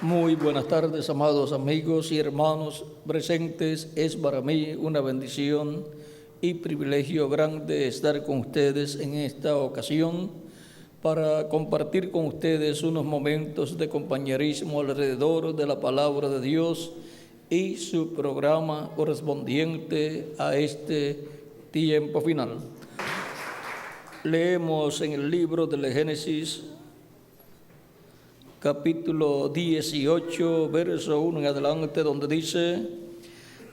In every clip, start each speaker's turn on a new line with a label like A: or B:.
A: Muy buenas tardes, amados amigos y hermanos presentes. Es para mí una bendición y privilegio grande estar con ustedes en esta ocasión para compartir con ustedes unos momentos de compañerismo alrededor de la palabra de Dios y su programa correspondiente a este tiempo final. Leemos en el libro del Génesis, capítulo 18, verso 1 en adelante, donde dice: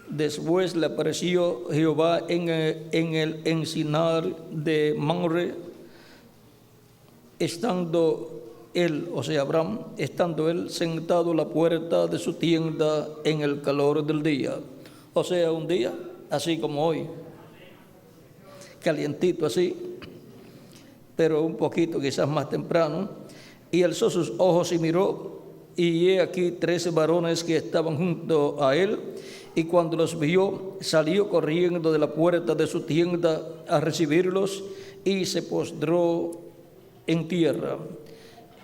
A: después le apareció Jehová en el encinar de Mamre, estando él, o sea, Abraham, estando él sentado a la puerta de su tienda en el calor del día. O sea, un día así como hoy, calientito así, pero un poquito quizás más temprano. Y alzó sus ojos y miró, y he aquí 13 varones que estaban junto a él, y cuando los vio, salió corriendo de la puerta de su tienda a recibirlos, y se postró en tierra,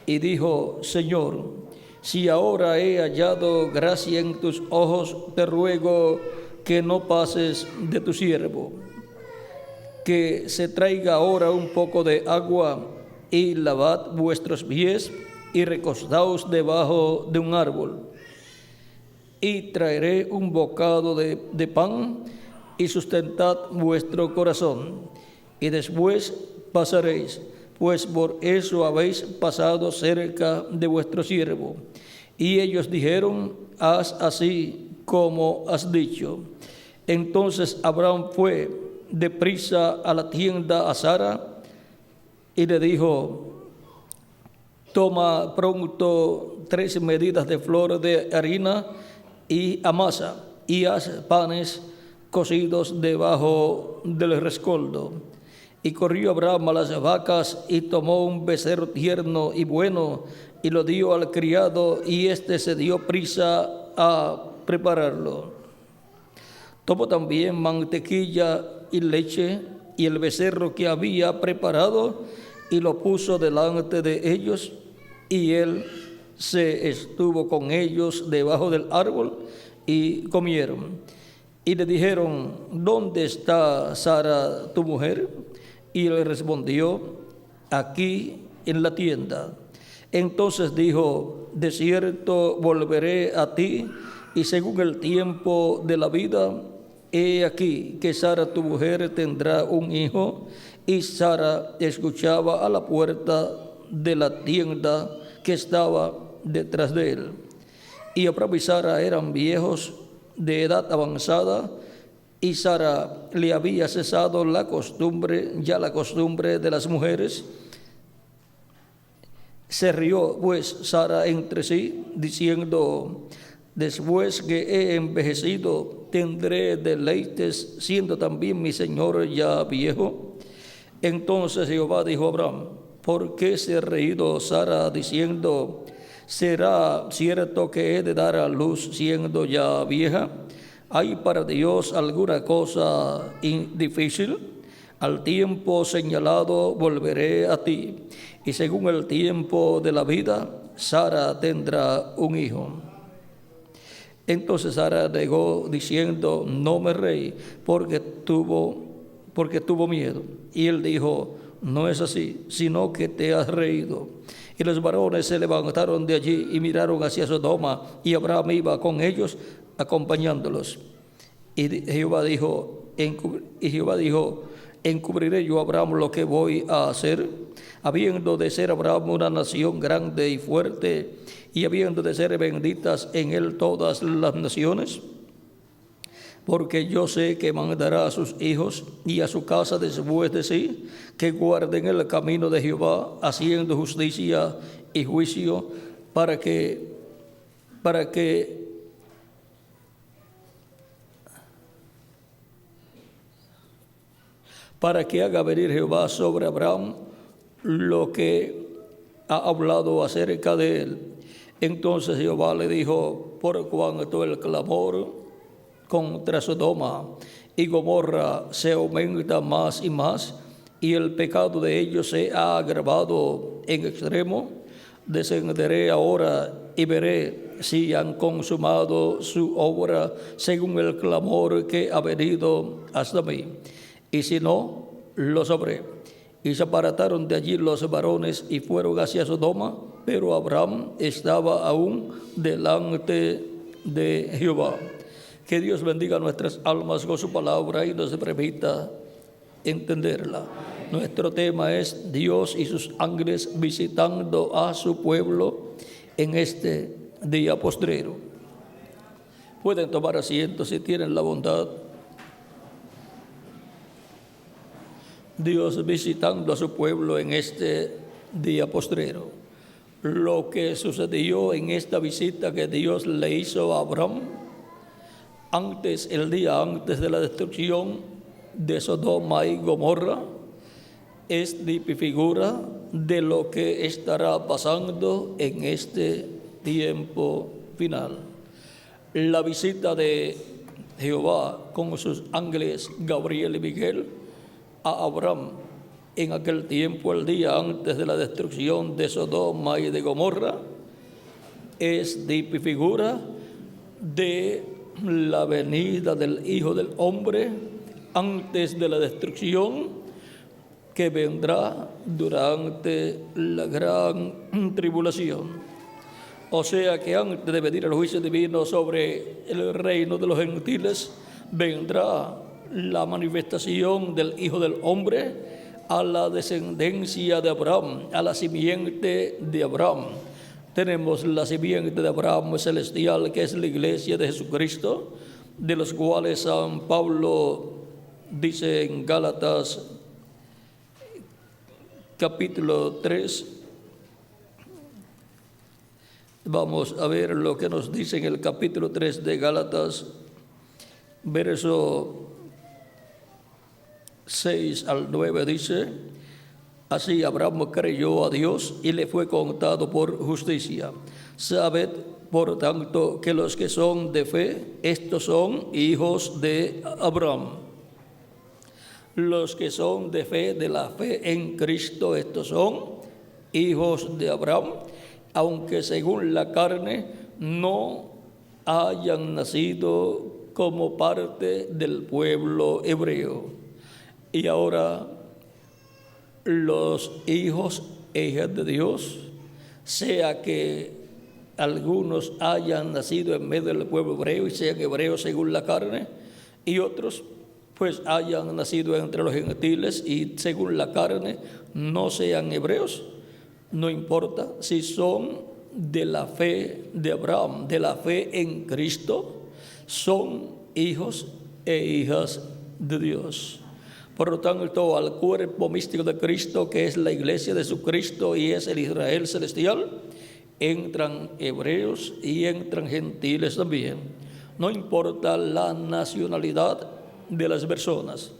A: y dijo: Señor, si ahora he hallado gracia en tus ojos, te ruego que no pases de tu siervo, que se traiga ahora un poco de agua, y lavad vuestros pies, y recostaos debajo de un árbol, y traeré un bocado de pan, y sustentad vuestro corazón, y después pasaréis, pues por eso habéis pasado cerca de vuestro siervo. Y ellos dijeron: haz así como has dicho. Entonces Abraham fue deprisa a la tienda a Sara, y le dijo: toma pronto 3 medidas de flor de harina y amasa, y haz panes cocidos debajo del rescoldo. Y corrió Abraham a las vacas, y tomó un becerro tierno y bueno, y lo dio al criado, y éste se dio prisa a prepararlo. Tomó también mantequilla y leche, y el becerro que había preparado, y lo puso delante de ellos, y él se estuvo con ellos debajo del árbol, y comieron. Y le dijeron: ¿dónde está Sara tu mujer? Y él respondió: aquí en la tienda. Entonces dijo: de cierto volveré a ti, y según el tiempo de la vida, he aquí que Sara tu mujer tendrá un hijo. Y Sara escuchaba a la puerta de la tienda que estaba detrás de él. Y Abraham y Sara eran viejos de edad avanzada, y Sara le había cesado la costumbre de las mujeres. Se rió pues Sara entre sí, diciendo: después que he envejecido, tendré deleites, siendo también mi señor ya viejo. Entonces Jehová dijo a Abraham: ¿por qué se ha reído Sara diciendo: será cierto que he de dar a luz siendo ya vieja? ¿Hay para Dios alguna cosa difícil? Al tiempo señalado volveré a ti, y según el tiempo de la vida, Sara tendrá un hijo. Entonces Sara negó diciendo: no me reí, porque tuvo miedo. Y él dijo: no es así, sino que te has reído. Y los varones se levantaron de allí y miraron hacia Sodoma, y Abraham iba con ellos acompañándolos. Y Jehová dijo: ¿encubriré yo a Abraham lo que voy a hacer? Habiendo de ser Abraham una nación grande y fuerte, y habiendo de ser benditas en él todas las naciones. Porque yo sé que mandará a sus hijos y a su casa después de sí, que guarden el camino de Jehová, haciendo justicia y juicio, para que haga venir Jehová sobre Abraham lo que ha hablado acerca de él. Entonces Jehová le dijo: por cuanto el clamor contra Sodoma y Gomorra se aumenta más y más, y el pecado de ellos se ha agravado en extremo, descenderé ahora y veré si han consumado su obra según el clamor que ha venido hasta mí. Y si no, lo sabré. Y se apartaron de allí los varones y fueron hacia Sodoma, pero Abraham estaba aún delante de Jehová. Que Dios bendiga nuestras almas con su palabra y nos permita entenderla. Nuestro tema es Dios y sus ángeles visitando a su pueblo en este día postrero. Pueden tomar asiento si tienen la bondad. Dios visitando a su pueblo en este día postrero. Lo que sucedió en esta visita que Dios le hizo a Abraham el día antes de la destrucción de Sodoma y Gomorra, es figura de lo que estará pasando en este tiempo final. La visita de Jehová con sus ángeles Gabriel y Miguel a Abraham en aquel tiempo, el día antes de la destrucción de Sodoma y de Gomorra, es figura de la venida del Hijo del Hombre antes de la destrucción que vendrá durante la gran tribulación. O sea que antes de venir el juicio divino sobre el reino de los gentiles, vendrá la manifestación del Hijo del Hombre a la descendencia de Abraham, a la simiente de Abraham. Tenemos la simiente de Abraham celestial, que es la iglesia de Jesucristo, de los cuales San Pablo dice en Gálatas capítulo 3, vamos a ver lo que nos dice en el capítulo 3 de Gálatas, verso 6 al 9, dice: así Abraham creyó a Dios y le fue contado por justicia. Sabed, por tanto, que los que son de fe, estos son hijos de Abraham. Los que son de fe, de la fe en Cristo, estos son hijos de Abraham, aunque según la carne no hayan nacido como parte del pueblo hebreo. Y ahora los hijos e hijas de Dios, sea que algunos hayan nacido en medio del pueblo hebreo y sean hebreos según la carne, y otros pues hayan nacido entre los gentiles y según la carne no sean hebreos, no importa si son de la fe de Abraham, de la fe en Cristo, son hijos e hijas de Dios. Por lo tanto, al cuerpo místico de Cristo, que es la iglesia de Jesucristo y es el Israel celestial, entran hebreos y entran gentiles también. No importa la nacionalidad de las personas,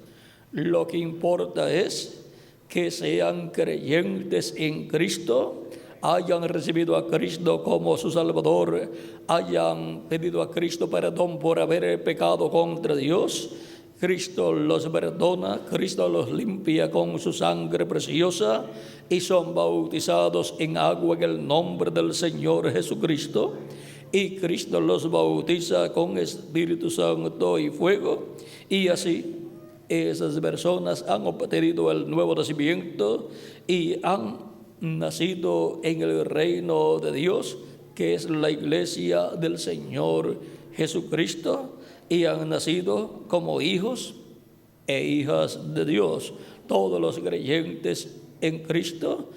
A: lo que importa es que sean creyentes en Cristo, hayan recibido a Cristo como su Salvador, hayan pedido a Cristo perdón por haber pecado contra Dios. Cristo los perdona, Cristo los limpia con su sangre preciosa y son bautizados en agua en el nombre del Señor Jesucristo. Y Cristo los bautiza con Espíritu Santo y fuego. Y así esas personas han obtenido el nuevo nacimiento y han nacido en el reino de Dios, que es la iglesia del Señor Jesucristo, y han nacido como hijos e hijas de Dios. Todos los creyentes en Cristo,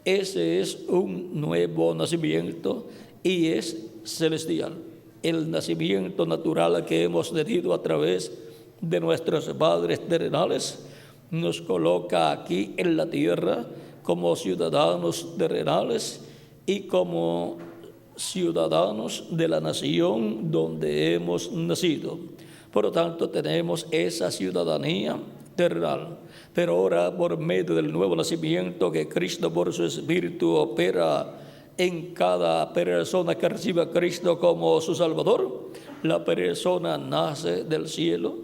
A: ese es un nuevo nacimiento y es celestial. El nacimiento natural que hemos tenido a través de nuestros padres terrenales nos coloca aquí en la tierra como ciudadanos terrenales y como ciudadanos de la nación donde hemos nacido. Por lo tanto, tenemos esa ciudadanía terrenal. Pero ahora, por medio del nuevo nacimiento que Cristo por su Espíritu opera en cada persona que recibe a Cristo como su Salvador, la persona nace del cielo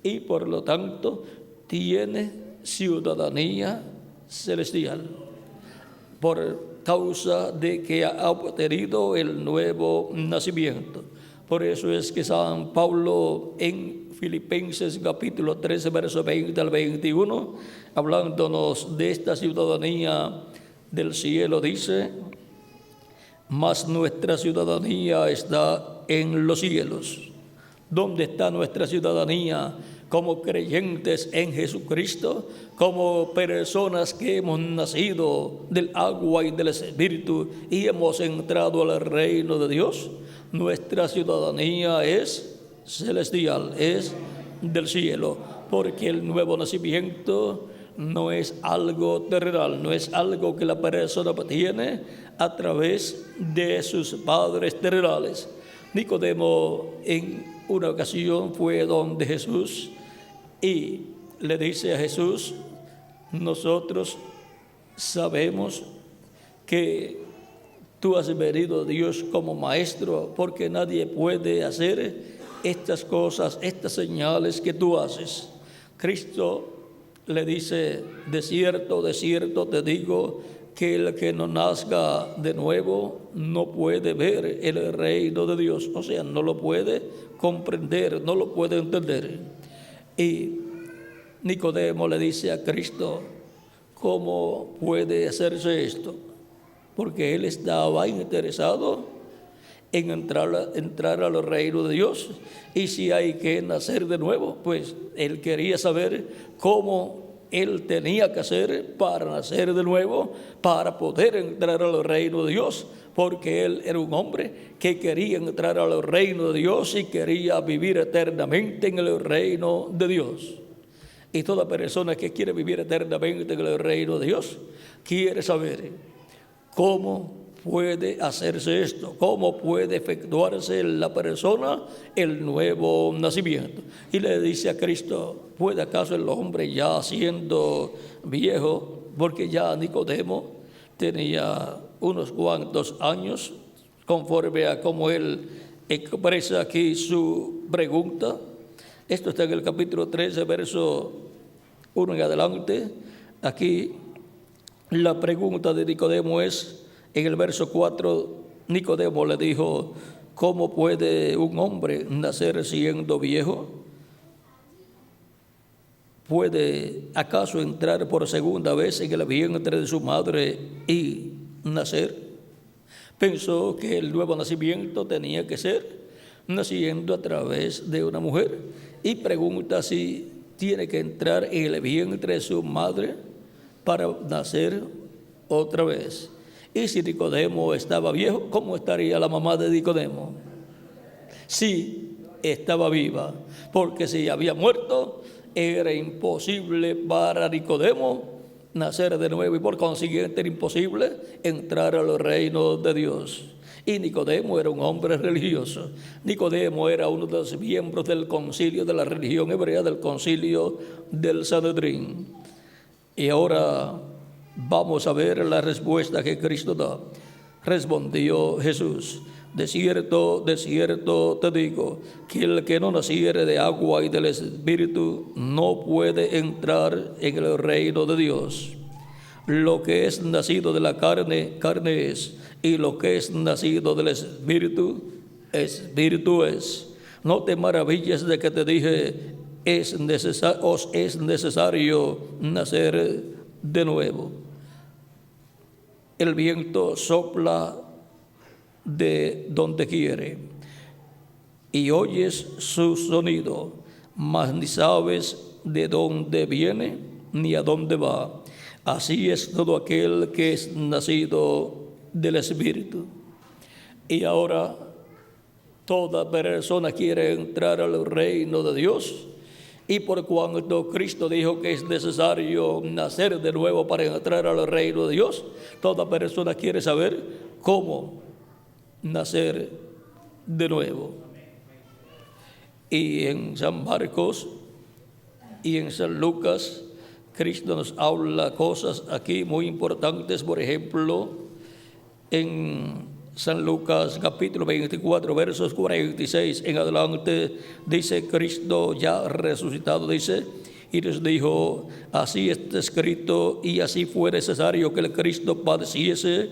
A: y por lo tanto tiene ciudadanía celestial. Por causa de que ha obtenido el nuevo nacimiento. Por eso es que San Pablo en Filipenses capítulo 13, verso 20 al 21, hablándonos de esta ciudadanía del cielo, dice: mas nuestra ciudadanía está en los cielos. ¿Dónde está nuestra ciudadanía? Como creyentes en Jesucristo, como personas que hemos nacido del agua y del Espíritu y hemos entrado al reino de Dios. Nuestra ciudadanía es celestial, es del cielo, porque el nuevo nacimiento no es algo terrenal, no es algo que la persona obtiene a través de sus padres terrenales. Nicodemo en una ocasión fue donde Jesús y le dice a Jesús: nosotros sabemos que tú has venido a Dios como maestro, porque nadie puede hacer estas cosas, estas señales que tú haces. Cristo le dice: de cierto te digo, que el que no nazca de nuevo no puede ver el reino de Dios. O sea, no lo puede comprender, no lo puede entender. Y Nicodemo le dice a Cristo: ¿cómo puede hacerse esto? Porque él estaba interesado en entrar al reino de Dios. Y si hay que nacer de nuevo, pues él quería saber cómo él tenía que hacer para nacer de nuevo, para poder entrar al reino de Dios, porque él era un hombre que quería entrar al reino de Dios y quería vivir eternamente en el reino de Dios. Y toda persona que quiere vivir eternamente en el reino de Dios quiere saber cómo puede hacerse esto, cómo puede efectuarse en la persona el nuevo nacimiento. Y le dice a Cristo: ¿puede acaso el hombre ya siendo viejo? Porque ya Nicodemo tenía unos cuantos años, conforme a cómo él expresa aquí su pregunta. Esto está en el capítulo 13, verso 1 en adelante. Aquí la pregunta de Nicodemo es: en el verso 4, Nicodemo le dijo: ¿cómo puede un hombre nacer siendo viejo? ¿Puede acaso entrar por segunda vez en el vientre de su madre y nacer? Pensó que el nuevo nacimiento tenía que ser naciendo a través de una mujer, y pregunta si tiene que entrar en el vientre de su madre para nacer otra vez. Y si Nicodemo estaba viejo, ¿cómo estaría la mamá de Nicodemo? Sí, estaba viva, porque si había muerto, era imposible para Nicodemo nacer de nuevo, y por consiguiente era imposible entrar al reino de Dios. Y Nicodemo era un hombre religioso. Nicodemo era uno de los miembros del concilio de la religión hebrea, del concilio del Sanedrín. Y ahora vamos a ver la respuesta que Cristo da. Respondió Jesús: de cierto te digo, que el que no naciere de agua y del Espíritu no puede entrar en el reino de Dios. Lo que es nacido de la carne, carne es, y lo que es nacido del Espíritu, Espíritu es. No te maravilles de que te dije: os es necesario nacer de nuevo. El viento sopla de donde quiere y oyes su sonido, mas ni sabes de dónde viene ni a dónde va. Así es todo aquel que es nacido del Espíritu. Y ahora toda persona quiere entrar al reino de Dios, y por cuanto Cristo dijo que es necesario nacer de nuevo para entrar al reino de Dios, toda persona quiere saber cómo nacer de nuevo. Y en San Marcos y en San Lucas, Cristo nos habla cosas aquí muy importantes. Por ejemplo, en San Lucas capítulo 24, versos 46 en adelante, dice Cristo ya resucitado, dice: y les dijo: así está escrito, y así fue necesario que el Cristo padeciese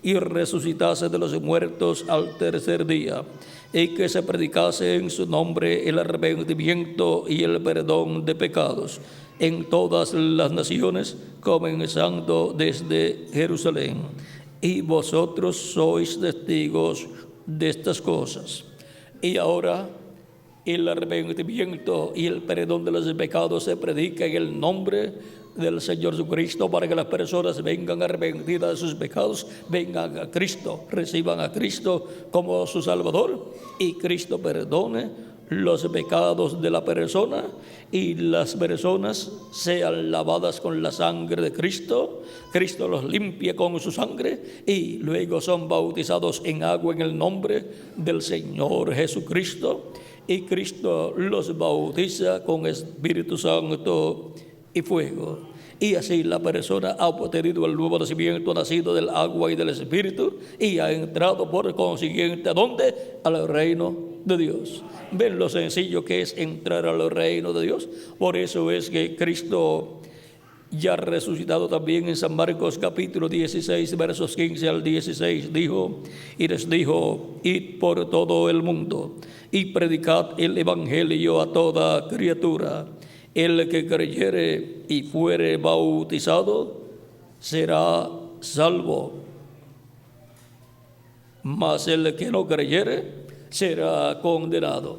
A: y resucitase de los muertos al tercer día, y que se predicase en su nombre el arrepentimiento y el perdón de pecados en todas las naciones, comenzando desde Jerusalén. Y vosotros sois testigos de estas cosas. Y ahora el arrepentimiento y el perdón de los pecados se predica en el nombre del Señor Jesucristo, para que las personas vengan arrepentidas de sus pecados, vengan a Cristo, reciban a Cristo como su Salvador, y Cristo perdone los pecados de la persona, y las personas sean lavadas con la sangre de Cristo. Cristo los limpia con su sangre y luego son bautizados en agua en el nombre del Señor Jesucristo, y Cristo los bautiza con Espíritu Santo y fuego. Y así la persona ha obtenido el nuevo nacimiento, nacido del agua y del Espíritu, y ha entrado por consiguiente, ¿a dónde? Al reino de Dios. ¿Ven lo sencillo que es entrar al reino de Dios? Por eso es que Cristo, ya resucitado también en San Marcos capítulo 16, versos 15 al 16, dijo, y les dijo: id por todo el mundo y predicad el evangelio a toda criatura. El que creyere y fuere bautizado será salvo, mas el que no creyere será condenado.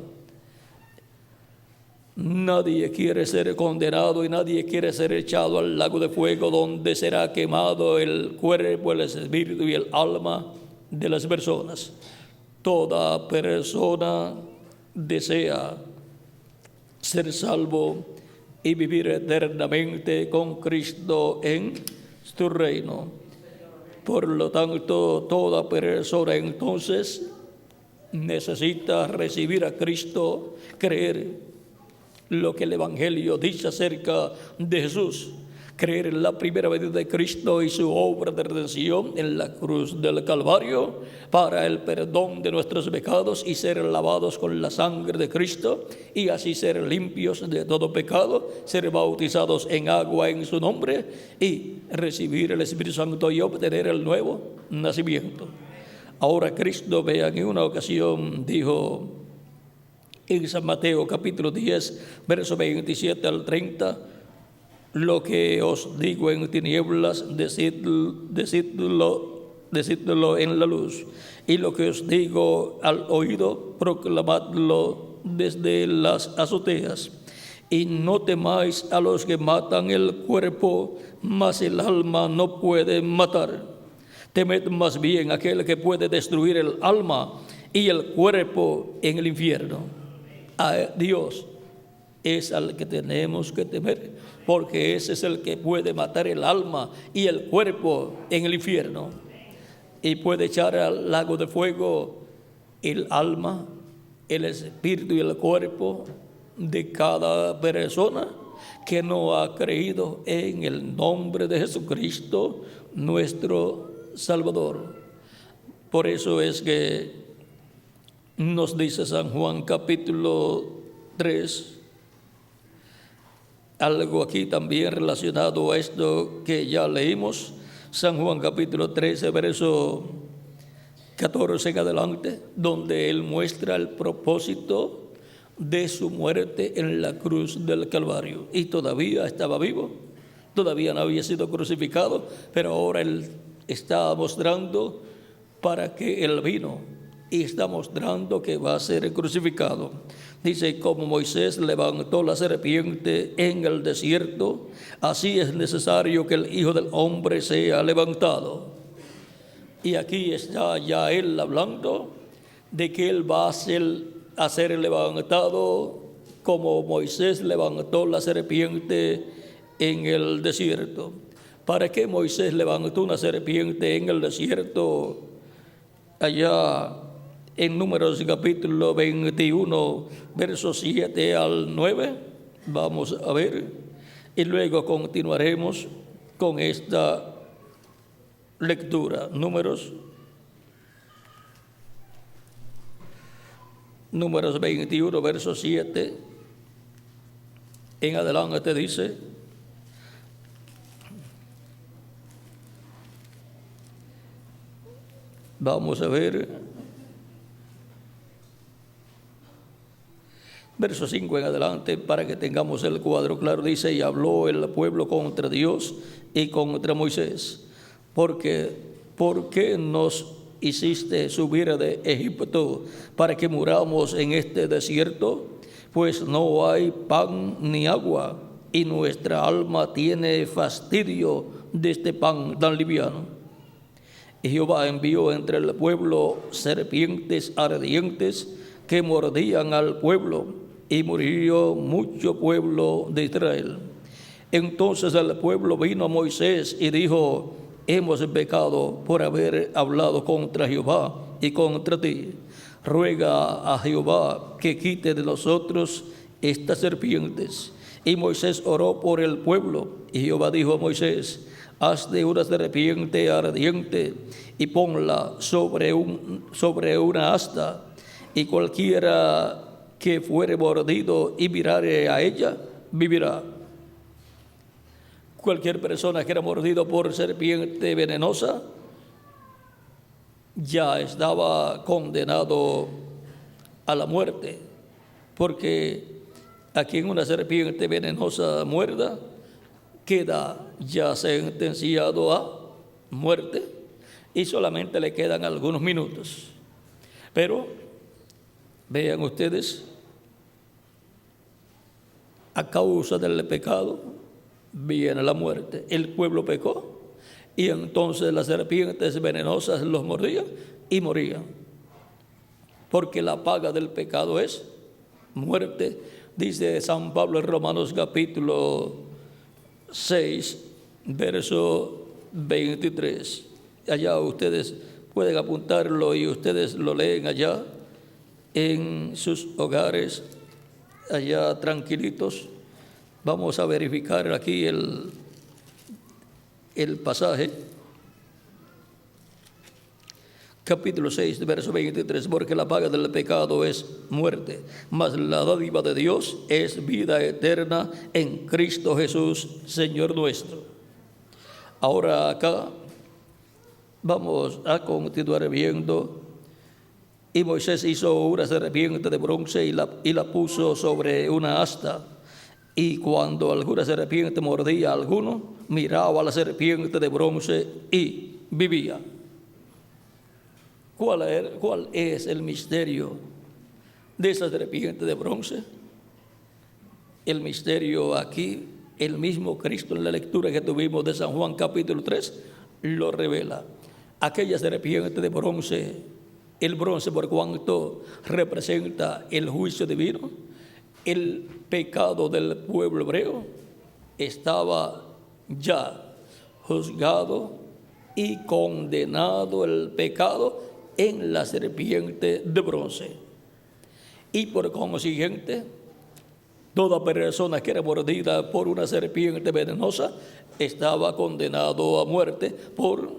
A: Nadie quiere ser condenado y nadie quiere ser echado al lago de fuego, donde será quemado el cuerpo, el espíritu y el alma de las personas. Toda persona desea ser salvo y vivir eternamente con Cristo en su reino. Por lo tanto, toda persona entonces necesita recibir a Cristo, creer lo que el Evangelio dice acerca de Jesús, creer en la primera venida de Cristo y su obra de redención en la cruz del Calvario para el perdón de nuestros pecados y ser lavados con la sangre de Cristo, y así ser limpios de todo pecado, ser bautizados en agua en su nombre y recibir el Espíritu Santo y obtener el nuevo nacimiento. Ahora Cristo, vean, en una ocasión dijo en San Mateo capítulo 10, verso 27 al 30, lo que os digo en tinieblas, decidlo en la luz, y lo que os digo al oído, proclamadlo desde las azoteas. Y no temáis a los que matan el cuerpo, mas el alma no puede matar. Temed más bien aquel que puede destruir el alma y el cuerpo en el infierno. A Dios es al que tenemos que temer, porque ese es el que puede matar el alma y el cuerpo en el infierno, y puede echar al lago de fuego el alma, el espíritu y el cuerpo de cada persona que no ha creído en el nombre de Jesucristo, nuestro Salvador. Por eso es que nos dice San Juan capítulo 3, algo aquí también relacionado a esto que ya leímos. San Juan capítulo 13, verso 14 en adelante, donde él muestra el propósito de su muerte en la cruz del Calvario. Y todavía estaba vivo, todavía no había sido crucificado, pero ahora él está mostrando para qué él vino, y está mostrando que va a ser crucificado. Dice: como Moisés levantó la serpiente en el desierto, así es necesario que el Hijo del Hombre sea levantado. Y aquí está ya él hablando de que él va a ser levantado como Moisés levantó la serpiente en el desierto. ¿Para qué Moisés levantó una serpiente en el desierto? Allá en Números capítulo 21, versos 7 al 9, vamos a ver, y luego continuaremos con esta lectura. Números 21, versos 7 en adelante dice: Vamos a ver verso 5 en adelante para que tengamos el cuadro claro. Dice: y habló el pueblo contra Dios y contra Moisés, ¿por qué nos hiciste subir de Egipto para que muramos en este desierto? Pues no hay pan ni agua, y nuestra alma tiene fastidio de este pan tan liviano. Y Jehová envió entre el pueblo serpientes ardientes que mordían al pueblo, y murió mucho pueblo de Israel. Entonces el pueblo vino a Moisés y dijo: hemos pecado por haber hablado contra Jehová y contra ti. Ruega a Jehová que quite de nosotros estas serpientes. Y Moisés oró por el pueblo, y Jehová dijo a Moisés: hazte una serpiente ardiente y ponla sobre una asta, y cualquiera que fuere mordido y mirare a ella, vivirá. Cualquier persona que era mordido por serpiente venenosa ya estaba condenado a la muerte, porque a quien una serpiente venenosa muerda queda ya sentenciado a muerte, y solamente le quedan algunos minutos. Pero vean ustedes, a causa del pecado viene la muerte. El pueblo pecó, y entonces las serpientes venenosas los mordían y morían, porque la paga del pecado es muerte. Dice San Pablo en Romanos capítulo 6, verso 23. Allá ustedes pueden apuntarlo y ustedes lo leen allá en sus hogares, allá tranquilitos. Vamos a verificar aquí el pasaje. Capítulo 6, verso 23. Porque la paga del pecado es muerte, mas la dádiva de Dios es vida eterna en Cristo Jesús, Señor nuestro. Ahora acá vamos a continuar viendo. Y Moisés hizo una serpiente de bronce y la puso sobre una asta. Y cuando alguna serpiente mordía a alguno, miraba a la serpiente de bronce y vivía. ¿Cuál es el misterio de esa serpiente de bronce? El misterio aquí, el mismo Cristo en la lectura que tuvimos de San Juan capítulo 3, lo revela. Aquella serpiente de bronce, el bronce por cuanto representa el juicio divino, el pecado del pueblo hebreo, estaba ya juzgado y condenado el pecado en la serpiente de bronce. Y por consiguiente, toda persona que era mordida por una serpiente venenosa estaba condenado a muerte por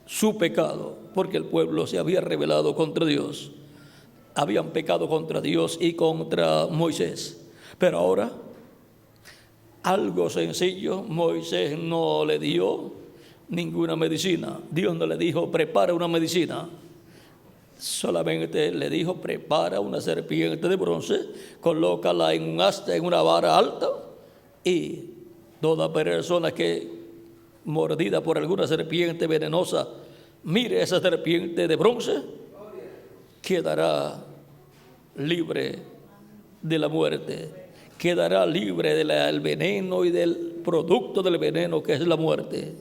A: su pecado, porque el pueblo se había rebelado contra Dios. Habían pecado contra Dios y contra Moisés. Pero ahora, algo sencillo, Moisés no le dio ninguna medicina. Dios no le dijo: prepara una medicina. Solamente le dijo: prepara una serpiente de bronce, colócala en un asta, en una vara alta, y toda persona que mordida por alguna serpiente venenosa mire esa serpiente de bronce, quedará libre de la muerte, quedará libre del veneno y del producto del veneno, que es la muerte.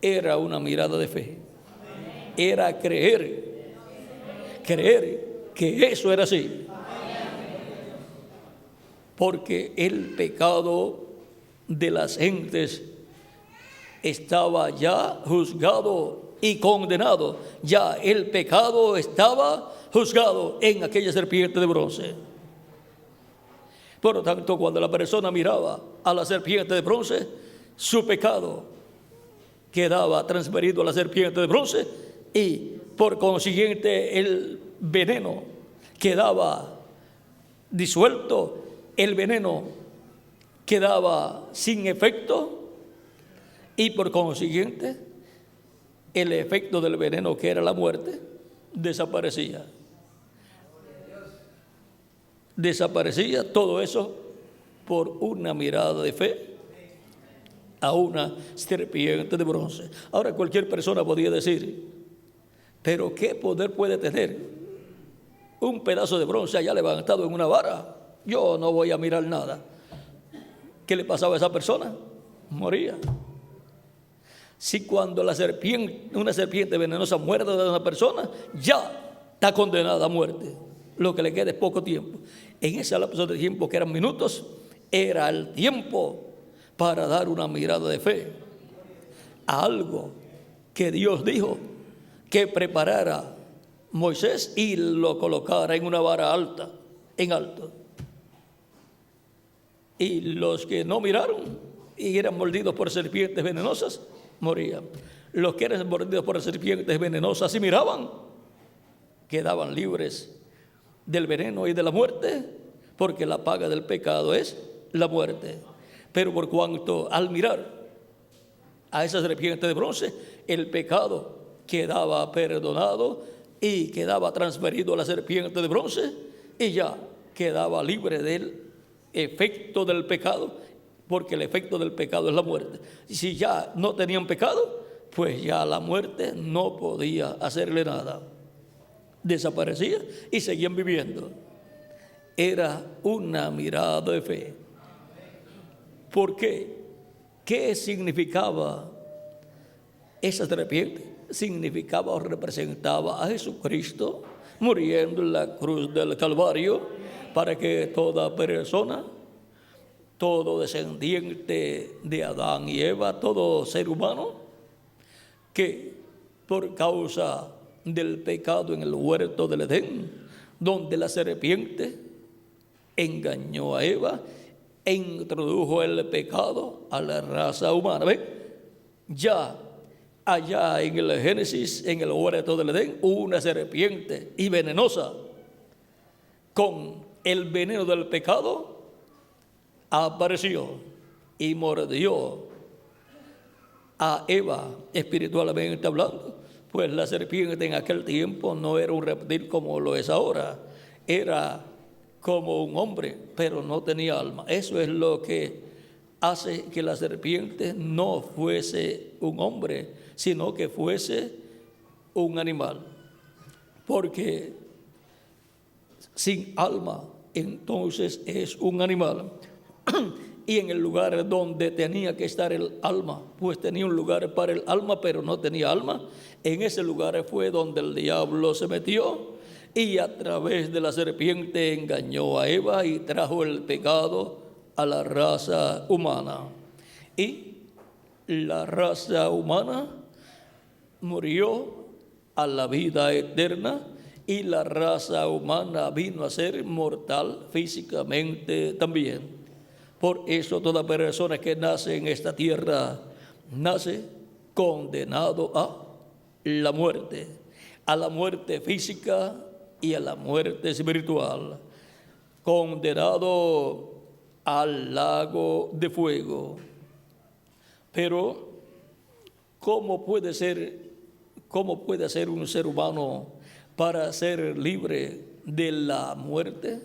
A: Era una mirada de fe. Era creer que eso era así. Porque el pecado de las gentes estaba ya juzgado y condenado. Ya el pecado estaba juzgado en aquella serpiente de bronce. Por lo tanto, cuando la persona miraba a la serpiente de bronce, su pecado quedaba transferido a la serpiente de bronce, y por consiguiente el veneno quedaba disuelto, el veneno quedaba sin efecto, y por consiguiente el efecto del veneno, que era la muerte, desaparecía. Desaparecía todo eso por una mirada de fe a una serpiente de bronce. Ahora cualquier persona podía decir, pero ¿qué poder puede tener un pedazo de bronce allá levantado en una vara? Yo no voy a mirar nada. ¿Qué le pasaba a esa persona? Moría. Si cuando una serpiente venenosa muerde a una persona, ya está condenada a muerte. Lo que le queda es poco tiempo. En ese lapso de tiempo, que eran minutos, era el tiempo para dar una mirada de fe a algo que Dios dijo que preparara Moisés y lo colocara en una vara alta, en alto. Y los que no miraron y eran mordidos por serpientes venenosas, morían. Los que eran mordidos por serpientes venenosas y miraban, quedaban libres del veneno y de la muerte, porque la paga del pecado es la muerte. Pero por cuanto al mirar a esa serpiente de bronce, el pecado quedaba perdonado y quedaba transferido a la serpiente de bronce, y ya quedaba libre del efecto del pecado, porque el efecto del pecado es la muerte. Y si ya no tenían pecado, pues ya la muerte no podía hacerle nada. Desaparecía y seguían viviendo. Era una mirada de fe. ¿Por qué? ¿Qué significaba esa serpiente? Significaba o representaba a Jesucristo muriendo en la cruz del Calvario, para que toda persona, todo descendiente de Adán y Eva, todo ser humano que por causa del pecado en el huerto del Edén, donde la serpiente engañó a Eva e introdujo el pecado a la raza humana. ¿Ven? Ya allá en el Génesis, en el huerto del Edén, una serpiente y venenosa con el veneno del pecado apareció y mordió a Eva, espiritualmente hablando. Pues la serpiente en aquel tiempo no era un reptil como lo es ahora, era como un hombre, pero no tenía alma. Eso es lo que hace que la serpiente no fuese un hombre, sino que fuese un animal. Porque sin alma, entonces es un animal. Y en el lugar donde tenía que estar el alma, pues tenía un lugar para el alma, pero no tenía alma. En ese lugar fue donde el diablo se metió y a través de la serpiente engañó a Eva y trajo el pecado a la raza humana. Y la raza humana murió a la vida eterna, y la raza humana vino a ser mortal físicamente también. Por eso toda persona que nace en esta tierra nace condenado a la muerte física y a la muerte espiritual, condenado al lago de fuego. Pero ¿cómo puede ser un ser humano para ser libre de la muerte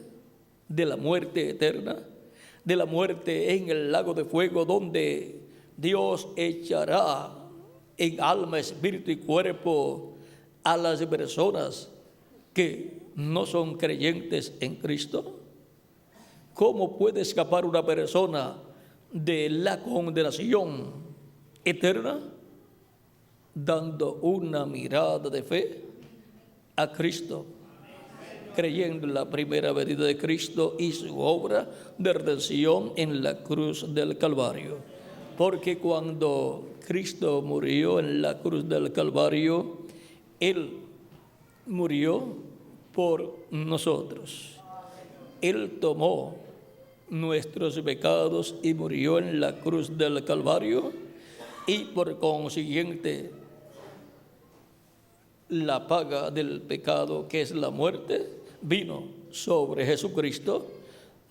A: eterna, de la muerte en el lago de fuego, donde Dios echará en alma, espíritu y cuerpo a las personas que no son creyentes en Cristo? ¿Cómo puede escapar una persona de la condenación eterna? Dando una mirada de fe a Cristo, creyendo en la primera venida de Cristo y su obra de redención en la cruz del Calvario. Porque cuando Cristo murió en la cruz del Calvario, Él murió por nosotros. Él tomó nuestros pecados y murió en la cruz del Calvario, y por consiguiente la paga del pecado, que es la muerte, vino sobre Jesucristo,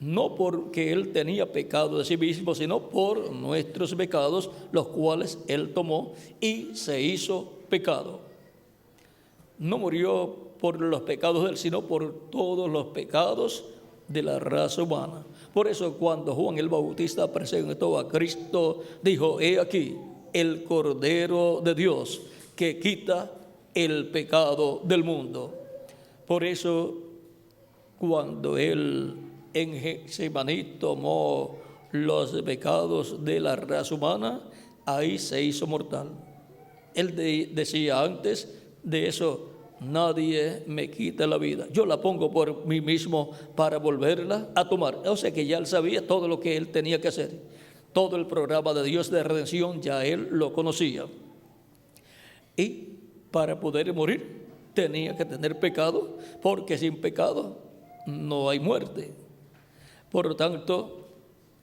A: no porque Él tenía pecado de sí mismo, sino por nuestros pecados, los cuales Él tomó y se hizo pecado. No murió por los pecados de él, sino por todos los pecados de la raza humana. Por eso cuando Juan el Bautista presentó a Cristo, dijo: he aquí el Cordero de Dios que quita el pecado del mundo. Por eso cuando él en Getsemaní tomó los pecados de la raza humana, ahí se hizo mortal. Él decía antes de eso: nadie me quita la vida, yo la pongo por mí mismo para volverla a tomar. O sea que ya él sabía todo lo que él tenía que hacer. Todo el programa de Dios de redención ya él lo conocía. Y para poder morir tenía que tener pecado, porque sin pecado no hay muerte. Por lo tanto,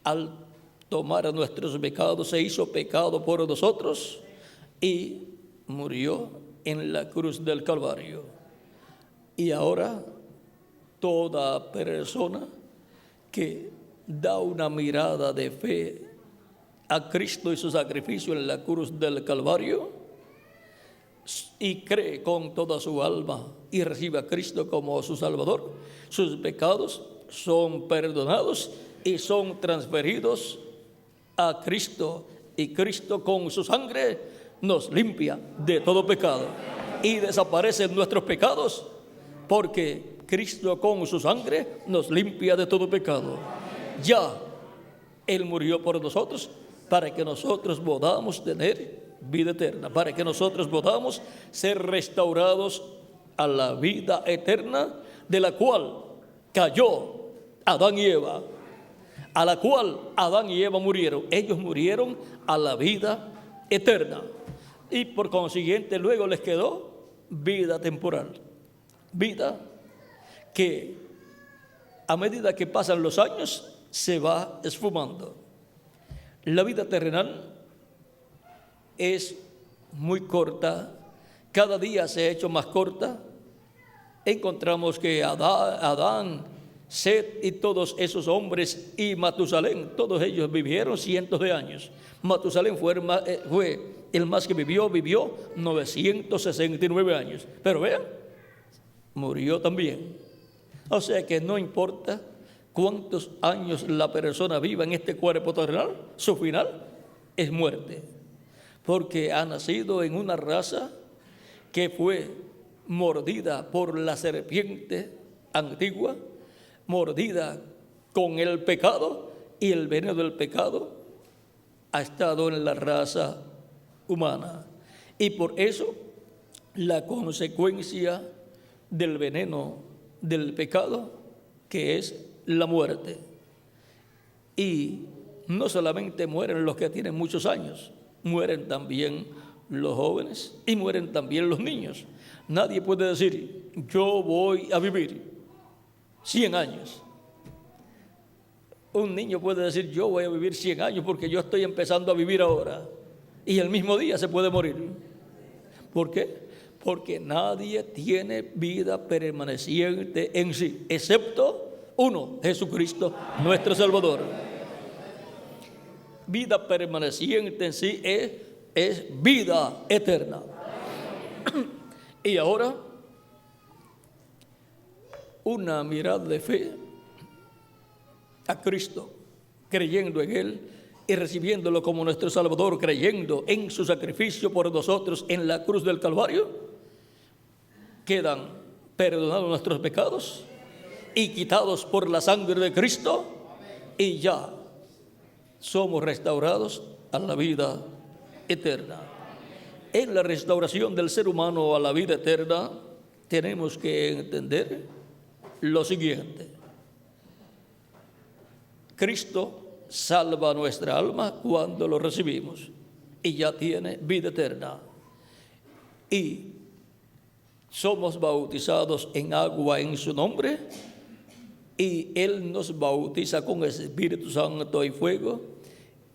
A: al tomar nuestros pecados, se hizo pecado por nosotros y murió en la cruz del Calvario. Y ahora toda persona que da una mirada de fe a Cristo y su sacrificio en la cruz del Calvario y cree con toda su alma y recibe a Cristo como su Salvador, sus pecados son perdonados y son transferidos a Cristo, y Cristo con su sangre nos limpia de todo pecado y desaparecen nuestros pecados, porque Cristo con su sangre nos limpia de todo pecado. Ya Él murió por nosotros para que nosotros podamos tener vida eterna, para que nosotros podamos ser restaurados a la vida eterna, de la cual cayó Adán y Eva, a la cual Adán y Eva murieron. Ellos murieron a la vida eterna y por consiguiente luego les quedó vida temporal, vida que a medida que pasan los años se va esfumando. La vida terrenal es muy corta, cada día se ha hecho más corta. Encontramos que Adán, Set y todos esos hombres y Matusalén, todos ellos vivieron cientos de años. Matusalén fue el más que vivió 969 años. Pero vean, murió también. O sea que no importa cuántos años la persona viva en este cuerpo terrenal, su final es muerte. Porque ha nacido en una raza que fue mordida por la serpiente antigua, mordida con el pecado, y el veneno del pecado ha estado en la raza humana. Y por eso la consecuencia del veneno del pecado, que es la muerte. Y no solamente mueren los que tienen muchos años, mueren también los jóvenes y mueren también los niños. Nadie puede decir: yo voy a vivir 100 años. Un niño puede decir: yo voy a vivir 100 años porque yo estoy empezando a vivir ahora, y el mismo día se puede morir. ¿Por qué? Porque nadie tiene vida permaneciente en sí, excepto uno, Jesucristo, nuestro Salvador. Vida permaneciente en sí es vida eterna. Y ahora, una mirada de fe a Cristo, creyendo en Él y recibiéndolo como nuestro Salvador, creyendo en su sacrificio por nosotros en la cruz del Calvario, quedan perdonados nuestros pecados y quitados por la sangre de Cristo, y ya somos restaurados a la vida eterna. En la restauración del ser humano a la vida eterna tenemos que entender lo siguiente: Cristo salva nuestra alma cuando lo recibimos y ya tiene vida eterna, y somos bautizados en agua en su nombre, y Él nos bautiza con Espíritu Santo y fuego.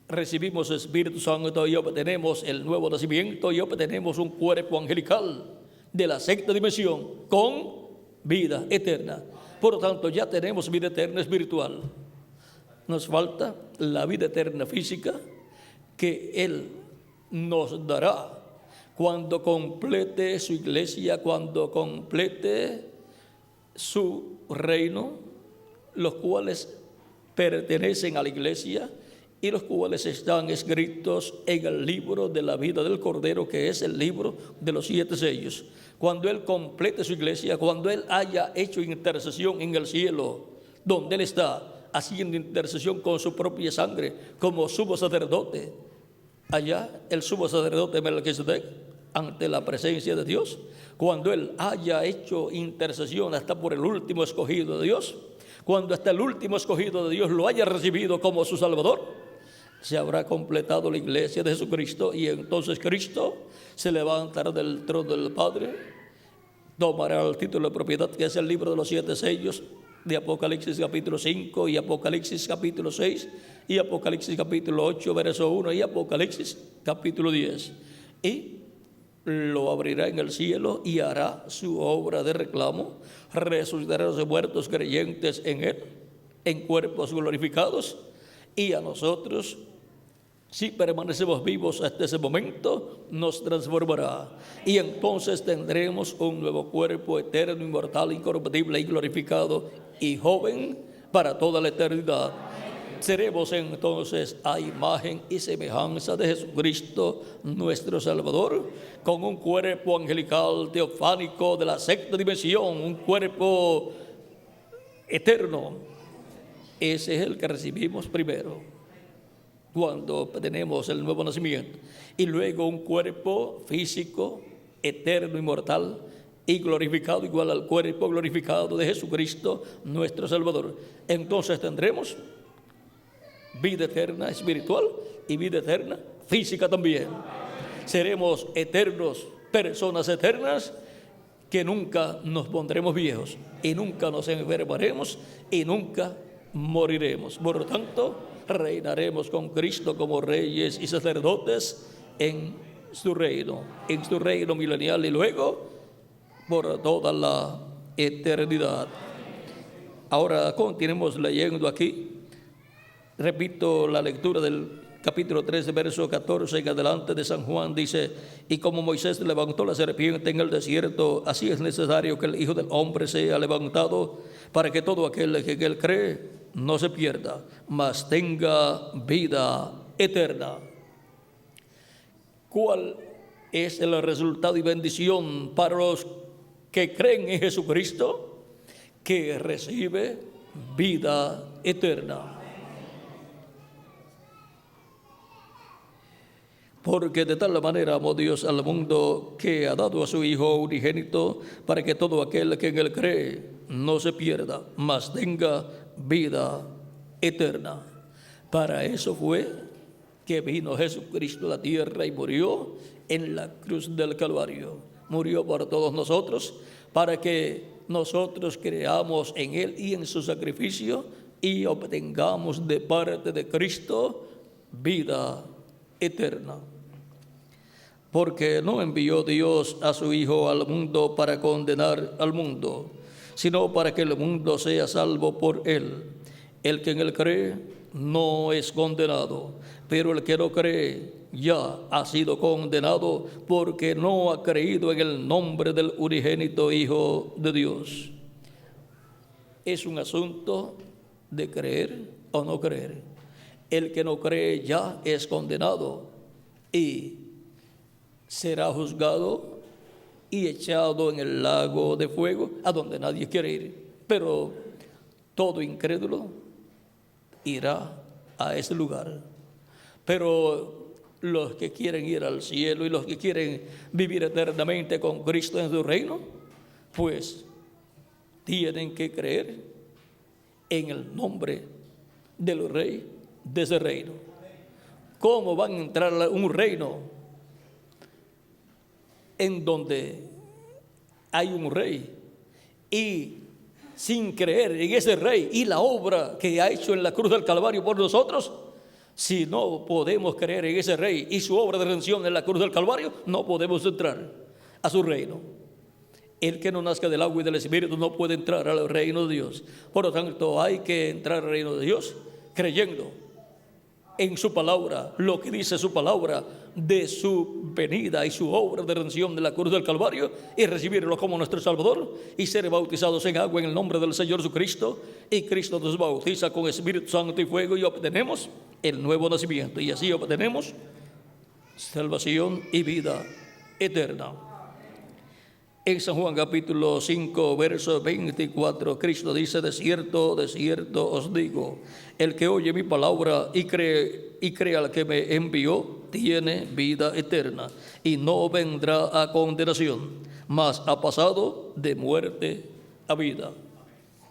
A: Recibimos Espíritu Santo y obtenemos el nuevo nacimiento y obtenemos un cuerpo angelical de la sexta dimensión con vida eterna. Por lo tanto, ya tenemos vida eterna espiritual. Nos falta la vida eterna física, que Él nos dará cuando complete su iglesia, cuando complete su reino, los cuales pertenecen a la iglesia y los cuales están escritos en el libro de la vida del Cordero, que es el libro de los 7 sellos. Cuando Él complete su iglesia, cuando Él haya hecho intercesión en el cielo, donde Él está haciendo intercesión con su propia sangre, como sumo sacerdote, allá el sumo sacerdote Melquisedec, ante la presencia de Dios, cuando Él haya hecho intercesión hasta por el último escogido de Dios, cuando hasta el último escogido de Dios lo haya recibido como su Salvador, se habrá completado la iglesia de Jesucristo, y entonces Cristo se levantará del trono del Padre, tomará el título de propiedad, que es el libro de los 7 sellos de Apocalipsis capítulo 5 y Apocalipsis capítulo 6 y Apocalipsis capítulo 8 verso 1 y Apocalipsis capítulo 10, y lo abrirá en el cielo y hará su obra de reclamo, resucitará a los muertos creyentes en Él, en cuerpos glorificados, y a nosotros, si permanecemos vivos hasta ese momento, nos transformará, y entonces tendremos un nuevo cuerpo eterno, inmortal, incorruptible y glorificado y joven para toda la eternidad. Seremos entonces a imagen y semejanza de Jesucristo, nuestro Salvador, con un cuerpo angelical, teofánico, de la 6ª dimensión, un cuerpo eterno. Ese es el que recibimos primero, cuando tenemos el nuevo nacimiento, y luego un cuerpo físico, eterno, inmortal y glorificado, igual al cuerpo glorificado de Jesucristo, nuestro Salvador. Entonces tendremos vida eterna espiritual y vida eterna física también. Seremos eternos, personas eternas, que nunca nos pondremos viejos y nunca nos enfermaremos y nunca moriremos. Por lo tanto, reinaremos con Cristo como reyes y sacerdotes en su reino milenial, y luego por toda la eternidad. Ahora continuemos leyendo aquí. Repito la lectura del capítulo 13, verso 14 en adelante de San Juan. Dice: y como Moisés levantó la serpiente en el desierto, así es necesario que el Hijo del Hombre sea levantado, para que todo aquel que en él cree no se pierda, mas tenga vida eterna. ¿Cuál es el resultado y bendición para los que creen en Jesucristo? Que recibe vida eterna. Porque de tal manera amó Dios al mundo, que ha dado a su Hijo unigénito, para que todo aquel que en él cree no se pierda, mas tenga vida eterna. Para eso fue que vino Jesucristo a la tierra y murió en la cruz del Calvario. Murió por todos nosotros, para que nosotros creamos en Él y en su sacrificio, y obtengamos de parte de Cristo vida eterna. Porque no envió Dios a su Hijo al mundo para condenar al mundo, sino para que el mundo sea salvo por Él. El que en Él cree no es condenado, pero el que no cree ya ha sido condenado, porque no ha creído en el nombre del unigénito Hijo de Dios. Es un asunto de creer o no creer. El que no cree ya es condenado y será juzgado y echado en el lago de fuego, a donde nadie quiere ir. Pero todo incrédulo irá a ese lugar. Pero los que quieren ir al cielo y los que quieren vivir eternamente con Cristo en su reino, pues tienen que creer en el nombre del Rey de ese reino. ¿Cómo van a entrar a un reino en donde hay un rey y sin creer en ese rey y la obra que ha hecho en la cruz del Calvario por nosotros? Si no podemos creer en ese rey y su obra de redención en la cruz del Calvario, no podemos entrar a su reino. El que no nazca del agua y del Espíritu no puede entrar al reino de Dios. Por lo tanto, hay que entrar al reino de Dios creyendo en su palabra lo que dice su palabra de su venida y su obra de redención de la cruz del Calvario, y recibirlo como nuestro Salvador y ser bautizados en agua en el nombre del Señor Jesucristo, y Cristo nos bautiza con Espíritu Santo y fuego, y obtenemos el nuevo nacimiento, y así obtenemos salvación y vida eterna. En San Juan capítulo 5, verso 24, Cristo dice: de cierto os digo, el que oye mi palabra y cree al que me envió, tiene vida eterna, y no vendrá a condenación, mas ha pasado de muerte a vida.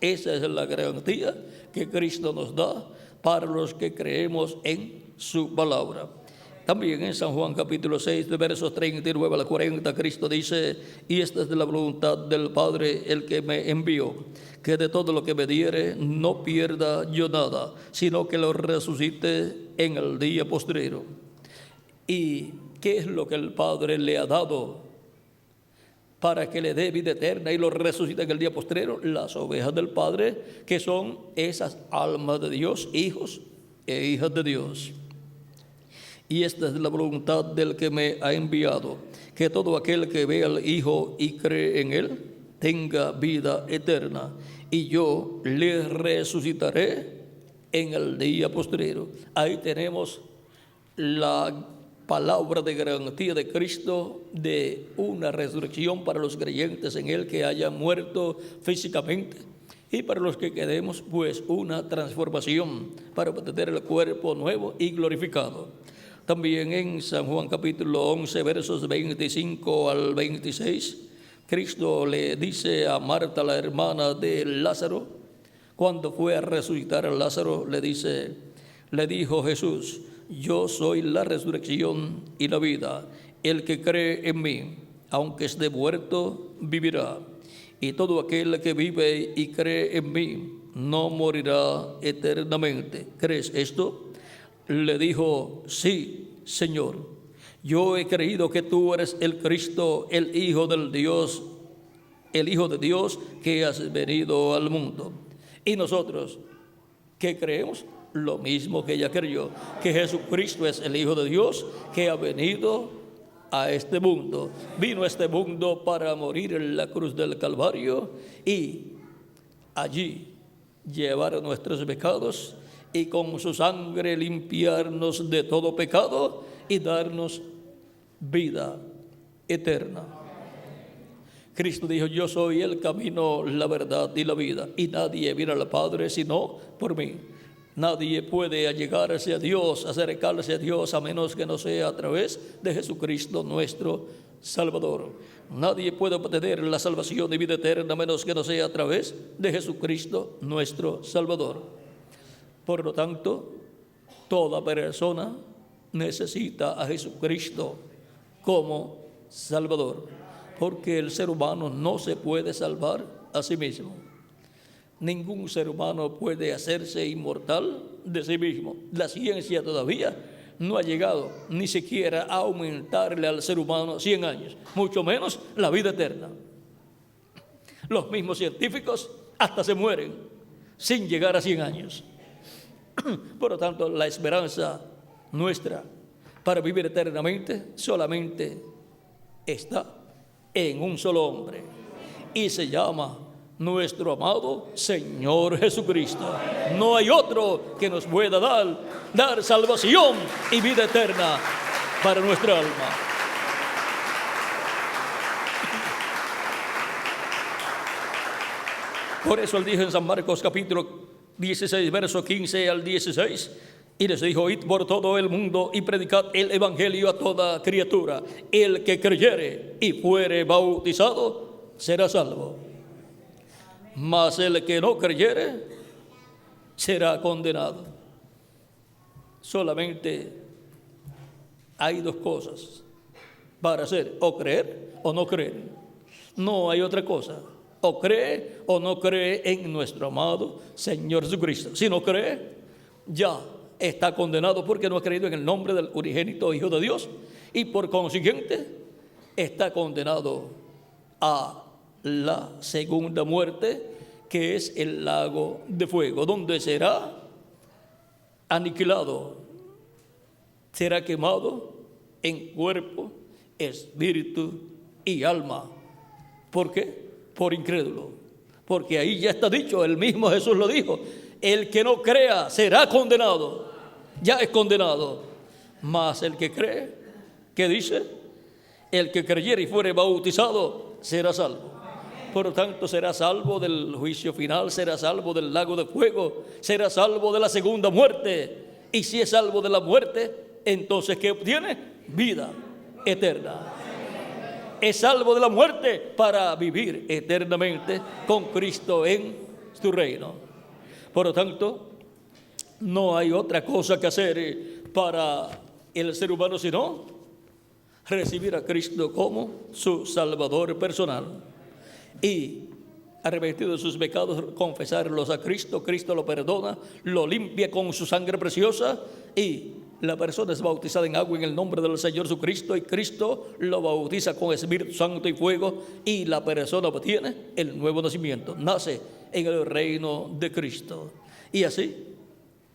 A: Esa es la garantía que Cristo nos da para los que creemos en su palabra. También en San Juan capítulo 6, de versos 39 al 40, Cristo dice: y esta es de la voluntad del Padre, el que me envió, que de todo lo que me diere no pierda yo nada, sino que lo resucite en el día postrero. ¿Y qué es lo que el Padre le ha dado para que le dé vida eterna y lo resucite en el día postrero? Las ovejas del Padre, que son esas almas de Dios, hijos e hijas de Dios. Y esta es la voluntad del que me ha enviado, que todo aquel que ve al Hijo y cree en Él tenga vida eterna, y yo le resucitaré en el día postrero. Ahí tenemos la palabra de garantía de Cristo de una resurrección para los creyentes en Él que hayan muerto físicamente, y para los que quedemos, pues, una transformación para obtener el cuerpo nuevo y glorificado. También en San Juan capítulo 11, versos 25 al 26, Cristo le dice a Marta, la hermana de Lázaro, cuando fue a resucitar a Lázaro, le dijo Jesús: yo soy la resurrección y la vida. El que cree en mí, aunque esté muerto, vivirá. Y todo aquel que vive y cree en mí no morirá eternamente. ¿Crees esto? Le dijo: sí, Señor, yo he creído que tú eres el Cristo, el Hijo de Dios que has venido al mundo. Y nosotros, ¿qué creemos? Lo mismo que ella creyó, que Jesucristo es el Hijo de Dios que ha venido a este mundo. Vino a este mundo para morir en la cruz del Calvario y allí llevar nuestros pecados, y con su sangre limpiarnos de todo pecado y darnos vida eterna. Cristo dijo: yo soy el camino, la verdad y la vida, y nadie viene al Padre sino por mí. Nadie puede allegarse a Dios, acercarse a Dios, a menos que no sea a través de Jesucristo nuestro Salvador. Nadie puede obtener la salvación y vida eterna a menos que no sea a través de Jesucristo nuestro Salvador. Por lo tanto, toda persona necesita a Jesucristo como Salvador, porque el ser humano no se puede salvar a sí mismo. Ningún ser humano puede hacerse inmortal de sí mismo. La ciencia todavía no ha llegado ni siquiera a aumentarle al ser humano 100 años, mucho menos la vida eterna. Los mismos científicos hasta se mueren sin llegar a 100 años. Por lo tanto, la esperanza nuestra para vivir eternamente solamente está en un solo hombre, y se llama nuestro amado Señor Jesucristo. No hay otro que nos pueda dar salvación y vida eterna para nuestra alma. Por eso él dijo en San Marcos capítulo 16, verso 15 al 16, y les dijo: id por todo el mundo y predicad el evangelio a toda criatura. El que creyere y fuere bautizado será salvo, mas el que no creyere será condenado. Solamente hay dos cosas para hacer: o creer o no creer. No hay otra cosa. O cree o no cree en nuestro amado Señor Jesucristo. Si no cree, ya está condenado, porque no ha creído en el nombre del unigénito Hijo de Dios, y por consiguiente está condenado a la segunda muerte, que es el lago de fuego, donde será aniquilado será quemado en cuerpo, espíritu y alma. ¿Por qué? Por incrédulo. Porque ahí ya está dicho, el mismo Jesús lo dijo: el que no crea será condenado. Ya es condenado. Mas el que cree, ¿qué dice? El que creyere y fuere bautizado será salvo. Por lo tanto, será salvo del juicio final, será salvo del lago de fuego, será salvo de la segunda muerte. Y si es salvo de la muerte, entonces ¿qué obtiene? Vida eterna. Es salvo de la muerte para vivir eternamente con Cristo en su reino. Por lo tanto, no hay otra cosa que hacer para el ser humano sino recibir a Cristo como su Salvador personal y, arrepentido de sus pecados, confesarlos a Cristo. Cristo lo perdona, lo limpia con su sangre preciosa y la persona es bautizada en agua en el nombre del Señor Jesucristo, y Cristo lo bautiza con Espíritu Santo y fuego, y la persona obtiene el nuevo nacimiento, nace en el reino de Cristo, y así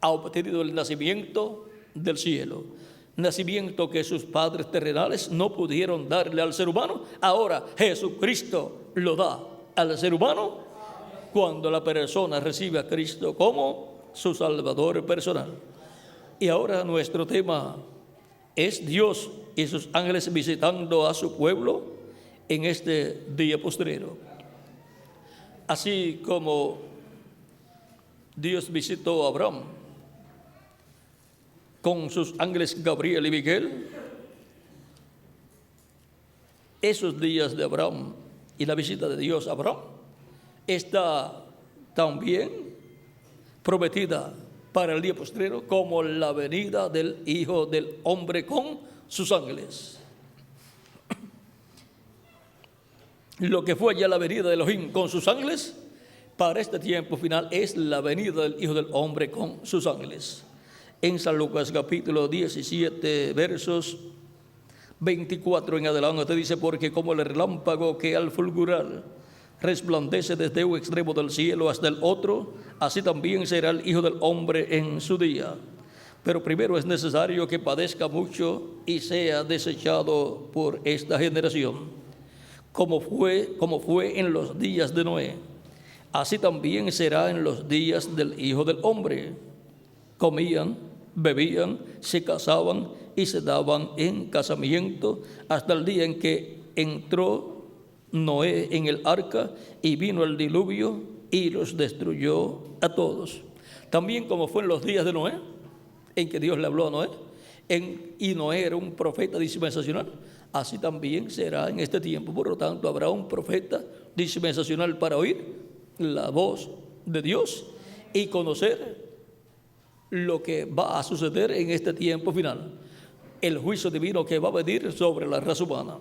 A: ha obtenido el nacimiento del cielo, nacimiento que sus padres terrenales no pudieron darle al ser humano. Ahora Jesucristo lo da al ser humano cuando la persona recibe a Cristo como su Salvador personal. Y ahora nuestro tema es Dios y sus ángeles visitando a su pueblo en este día postrero. Así como Dios visitó a Abraham con sus ángeles Gabriel y Miguel, esos días de Abraham y la visita de Dios a Abraham está también prometida para el día postrero como la venida del Hijo del Hombre con sus ángeles. Lo que fue ya la venida de Elohim con sus ángeles, para este tiempo final es la venida del Hijo del Hombre con sus ángeles. En San Lucas capítulo 17, versos 24 en adelante, te dice: porque como el relámpago que al fulgurar resplandece desde un extremo del cielo hasta el otro, así también será el Hijo del Hombre en su día. Pero primero es necesario que padezca mucho y sea desechado por esta generación. Como fue en los días de Noé, así también será en los días del Hijo del Hombre. Comían, bebían, se casaban y se daban en casamiento hasta el día en que entró Noé en el arca y vino el diluvio y los destruyó a todos. También como fue en los días de Noé, en que Dios le habló a Noé, y Noé era un profeta dispensacional, así también será en este tiempo. Por lo tanto, habrá un profeta dispensacional para oír la voz de Dios y conocer lo que va a suceder en este tiempo final, el juicio divino que va a venir sobre la raza humana.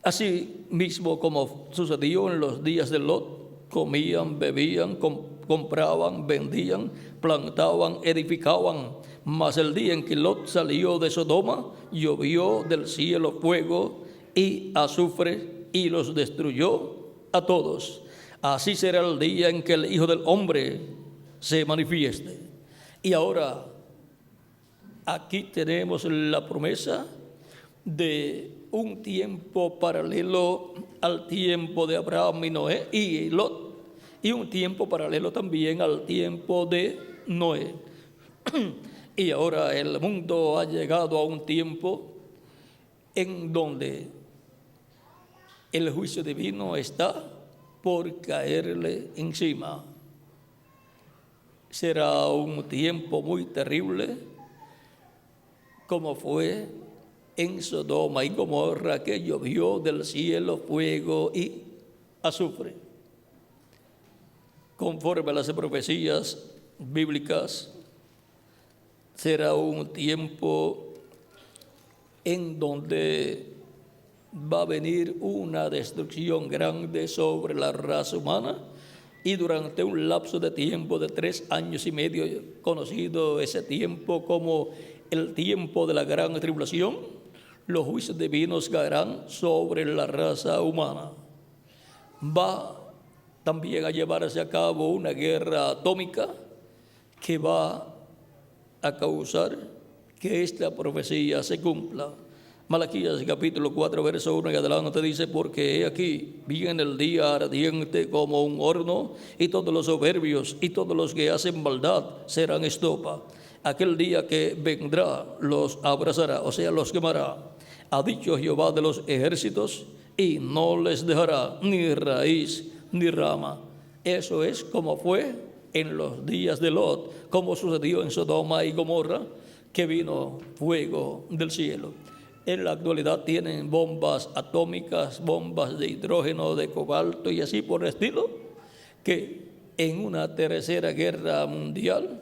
A: Así mismo como sucedió en los días de Lot, comían, bebían, compraban, vendían, plantaban, edificaban. Mas el día en que Lot salió de Sodoma, llovió del cielo fuego y azufre y los destruyó a todos. Así será el día en que el Hijo del Hombre se manifieste. Y ahora, aquí tenemos la promesa de un tiempo paralelo al tiempo de Abraham y Noé y Lot, y un tiempo paralelo también al tiempo de Noé. Y ahora el mundo ha llegado a un tiempo en donde el juicio divino está por caerle encima. Será un tiempo muy terrible, como fue en Sodoma y Gomorra, que llovió del cielo fuego y azufre. Conforme a las profecías bíblicas, será un tiempo en donde va a venir una destrucción grande sobre la raza humana, y durante un lapso de tiempo de 3 años y medio, conocido ese tiempo como el tiempo de la gran tribulación, los juicios divinos caerán sobre la raza humana. Va también a llevarse a cabo una guerra atómica que va a causar que esta profecía se cumpla. Malaquías capítulo 4, verso 1 en adelante dice: porque he aquí, viene el día ardiente como un horno, y todos los soberbios y todos los que hacen maldad serán estopa. Aquel día que vendrá los abrazará, o sea, los quemará, ha dicho Jehová de los ejércitos, y no les dejará ni raíz ni rama. Eso es como fue en los días de Lot, como sucedió en Sodoma y Gomorra, que vino fuego del cielo. En la actualidad tienen bombas atómicas, bombas de hidrógeno, de cobalto y así por el estilo, que en una tercera guerra mundial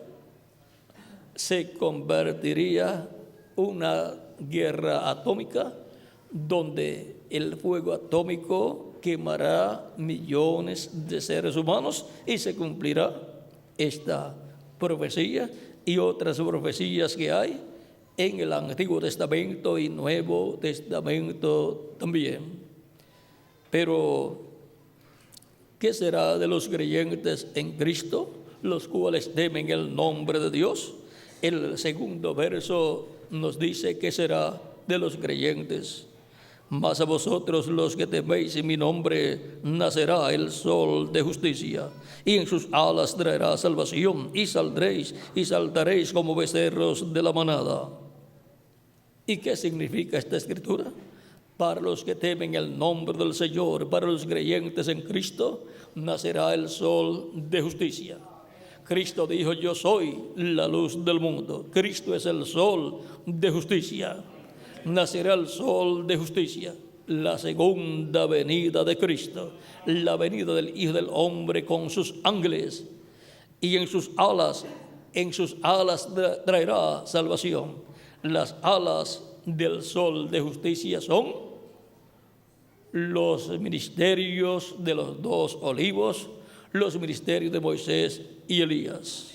A: se convertiría una guerra atómica donde el fuego atómico quemará millones de seres humanos, y se cumplirá esta profecía y otras profecías que hay en el Antiguo Testamento y Nuevo Testamento también. Pero, ¿qué será de los creyentes en Cristo, los cuales temen el nombre de Dios? El segundo verso nos dice que será de los creyentes. Mas a vosotros los que teméis en mi nombre nacerá el sol de justicia, y en sus alas traerá salvación, y saldréis y saltaréis como becerros de la manada. ¿Y qué significa esta escritura? Para los que temen el nombre del Señor, para los creyentes en Cristo, nacerá el sol de justicia. Cristo dijo: yo soy la luz del mundo. Cristo es el sol de justicia. Nacerá el sol de justicia, la segunda venida de Cristo, la venida del Hijo del Hombre con sus ángeles, y en sus alas traerá salvación. Las alas del sol de justicia son los ministerios de los dos olivos, los ministerios de Moisés y Elías.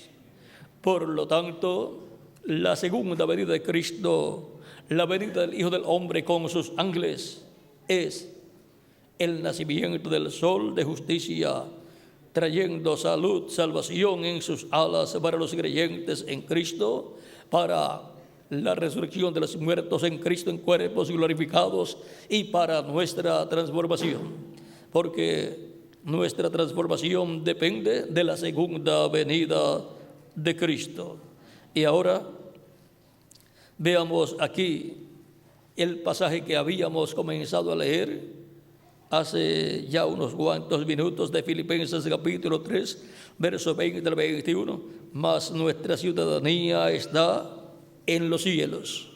A: Por lo tanto, la segunda venida de Cristo, la venida del Hijo del Hombre con sus ángeles, es el nacimiento del sol de justicia, trayendo salud, salvación en sus alas para los creyentes en Cristo, para la resurrección de los muertos en Cristo en cuerpos glorificados, y para nuestra transformación, porque nuestra transformación depende de la segunda venida de Cristo. Y ahora veamos aquí el pasaje que habíamos comenzado a leer hace ya unos cuantos minutos, de Filipenses capítulo 3, verso 20 al 21. Mas nuestra ciudadanía está en los cielos,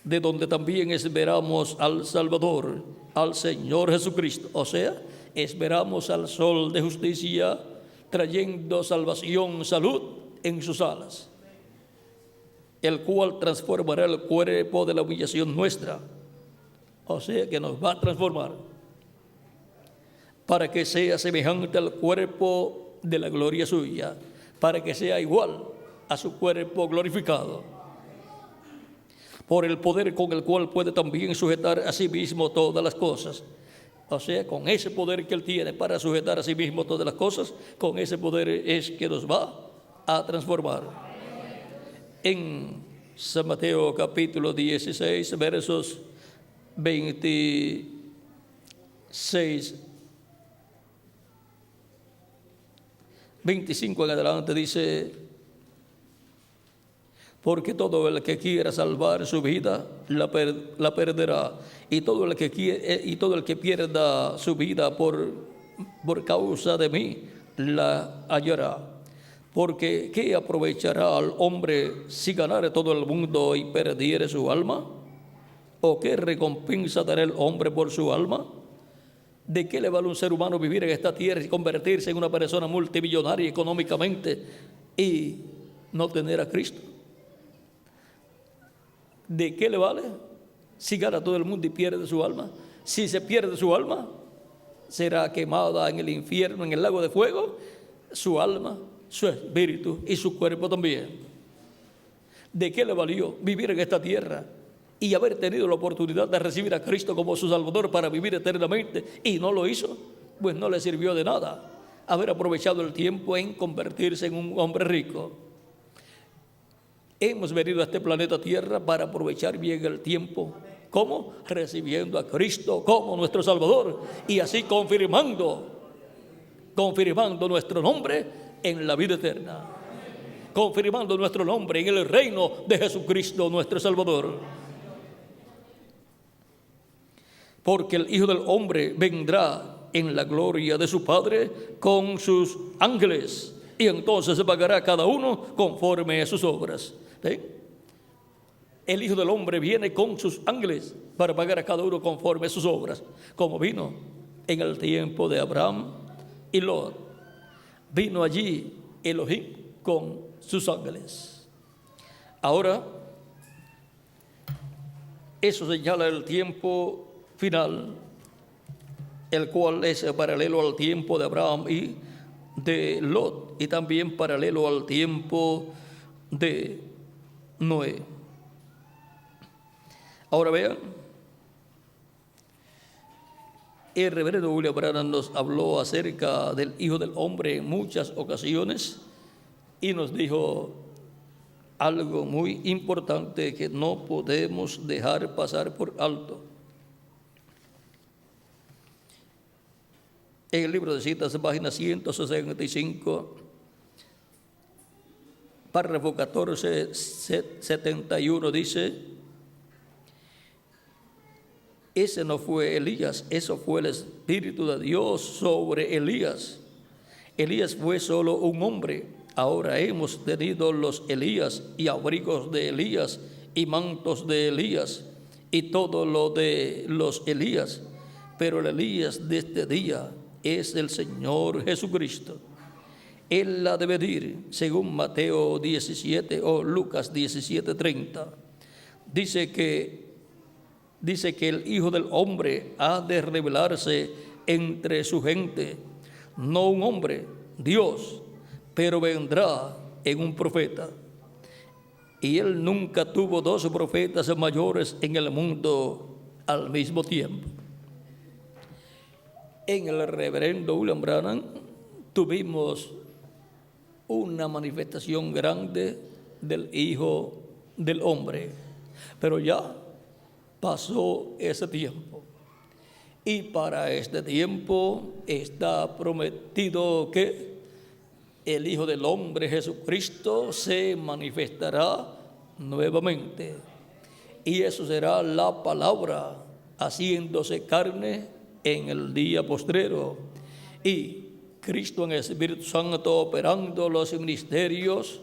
A: de donde también esperamos al Salvador, al Señor Jesucristo. O sea, esperamos al sol de justicia, trayendo salvación, salud en sus alas, el cual transformará el cuerpo de la humillación nuestra. O sea, que nos va a transformar para que sea semejante al cuerpo de la gloria suya, para que sea igual a su cuerpo glorificado, por el poder con el cual puede también sujetar a sí mismo todas las cosas. O sea, con ese poder que Él tiene para sujetar a sí mismo todas las cosas, con ese poder es que nos va a transformar. En San Mateo capítulo 16, versos 25 en adelante dice: porque todo el que quiera salvar su vida la perderá, y todo el que pierda su vida por causa de mí la hallará. Porque ¿qué aprovechará al hombre si ganare todo el mundo y perdiere su alma? ¿O qué recompensa dará el hombre por su alma? ¿De qué le vale un ser humano vivir en esta tierra y convertirse en una persona multimillonaria económicamente y no tener a Cristo? ¿De qué le vale si gana todo el mundo y pierde su alma? Si se pierde su alma, será quemada en el infierno, en el lago de fuego, su alma, su espíritu y su cuerpo también. ¿De qué le valió vivir en esta tierra y haber tenido la oportunidad de recibir a Cristo como su Salvador para vivir eternamente y no lo hizo? Pues no le sirvió de nada haber aprovechado el tiempo en convertirse en un hombre rico. Hemos venido a este planeta Tierra para aprovechar bien el tiempo. ¿Cómo? Recibiendo a Cristo como nuestro Salvador y así confirmando nuestro nombre en la vida eterna, confirmando nuestro nombre en el reino de Jesucristo nuestro Salvador. Porque el Hijo del Hombre vendrá en la gloria de su Padre con sus ángeles, y entonces se pagará cada uno conforme a sus obras. ¿Sí? El Hijo del Hombre viene con sus ángeles para pagar a cada uno conforme a sus obras, como vino en el tiempo de Abraham y Lot. Vino allí Elohim con sus ángeles. Ahora, eso señala el tiempo final, el cual es paralelo al tiempo de Abraham y de Lot, y también paralelo al tiempo de Noé. Ahora vean, el reverendo William Branham nos habló acerca del Hijo del Hombre en muchas ocasiones y nos dijo algo muy importante que no podemos dejar pasar por alto. En el libro de citas, página 165, párrafo 1471 dice: ese no fue Elías, eso fue el Espíritu de Dios sobre Elías. Elías fue solo un hombre. Ahora hemos tenido los Elías y abrigos de Elías y mantos de Elías y todo lo de los Elías. Pero el Elías de este día es el Señor Jesucristo. Él ha de venir, según Mateo 17 o Lucas 17:30. Dice que el Hijo del Hombre ha de revelarse entre su gente, no un hombre, Dios, pero vendrá en un profeta. Y él nunca tuvo dos profetas mayores en el mundo al mismo tiempo. En el reverendo William Branham tuvimos una manifestación grande del Hijo del Hombre, pero ya pasó ese tiempo. Y para este tiempo está prometido que el Hijo del Hombre, Jesucristo, se manifestará nuevamente. Y eso será la palabra haciéndose carne en el día postrero. Y Cristo en el Espíritu Santo operando los ministerios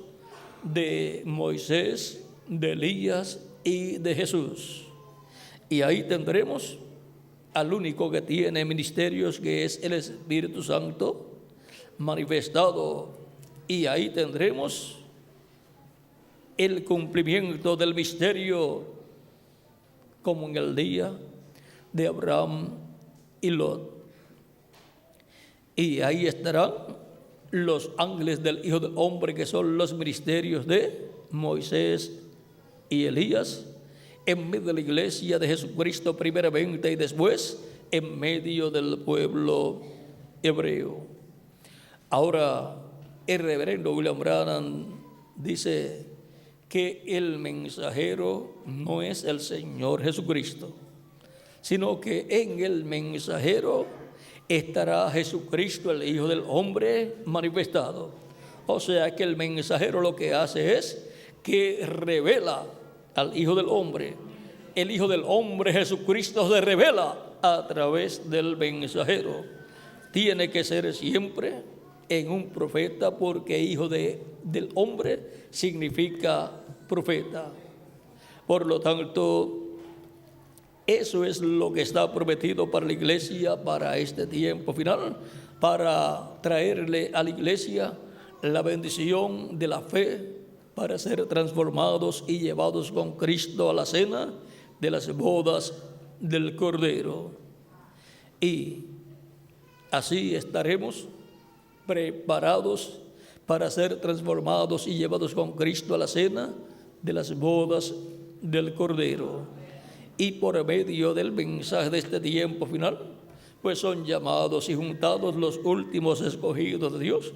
A: de Moisés, de Elías y de Jesús. Y ahí tendremos al único que tiene ministerios, que es el Espíritu Santo manifestado. Y ahí tendremos el cumplimiento del misterio, como en el día de Abraham y Lot. Y ahí estarán los ángeles del Hijo del Hombre, que son los ministerios de Moisés y Elías, en medio de la iglesia de Jesucristo primeramente y después en medio del pueblo hebreo. Ahora, el reverendo William Branham dice que el mensajero no es el Señor Jesucristo, sino que en el mensajero estará Jesucristo, el Hijo del Hombre, manifestado. O sea que el mensajero lo que hace es que revela al Hijo del Hombre. El Hijo del Hombre, Jesucristo, se revela a través del mensajero. Tiene que ser siempre en un profeta, porque Hijo del Hombre significa profeta. Por lo tanto, eso es lo que está prometido para la iglesia para este tiempo final, para traerle a la iglesia la bendición de la fe, para ser transformados y llevados con Cristo a la cena de las bodas del Cordero. Y así estaremos preparados para ser transformados y llevados con Cristo a la cena de las bodas del Cordero. Y por medio del mensaje de este tiempo final, pues son llamados y juntados los últimos escogidos de Dios,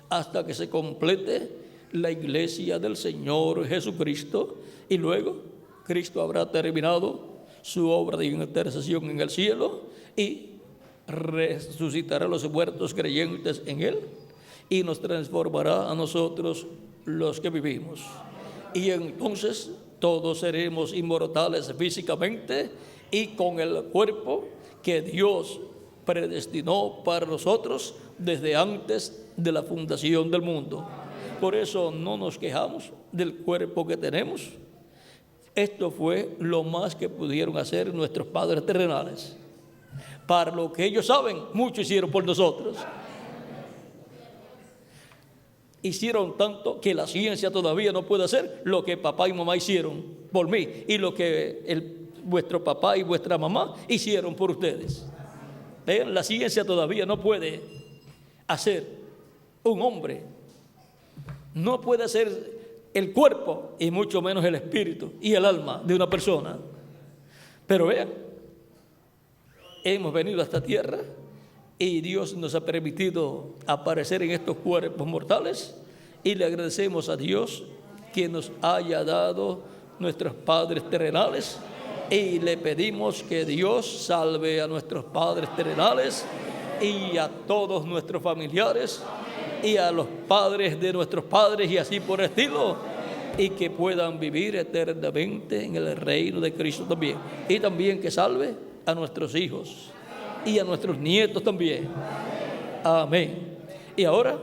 A: hasta que se complete la iglesia del Señor Jesucristo, y luego Cristo habrá terminado su obra de intercesión en el cielo y resucitará a los muertos creyentes en Él y nos transformará a nosotros los que vivimos. Y entonces todos seremos inmortales físicamente y con el cuerpo que Dios predestinó para nosotros desde antes de la fundación del mundo. Por eso no nos quejamos del cuerpo que tenemos. Esto fue lo más que pudieron hacer nuestros padres terrenales. Para lo que ellos saben, mucho hicieron por nosotros. Hicieron tanto que la ciencia todavía no puede hacer lo que papá y mamá hicieron por mí y lo que vuestro papá y vuestra mamá hicieron por ustedes. ¿Ven? La ciencia todavía no puede hacer un hombre, no puede hacer el cuerpo y mucho menos el espíritu y el alma de una persona. Pero vean, hemos venido a esta tierra y Dios nos ha permitido aparecer en estos cuerpos mortales y le agradecemos a Dios que nos haya dado nuestros padres terrenales y le pedimos que Dios salve a nuestros padres terrenales y a todos nuestros familiares y a los padres de nuestros padres y así por el estilo, y que puedan vivir eternamente en el reino de Cristo también, y también que salve a nuestros hijos y a nuestros nietos también. Amén. Y ahora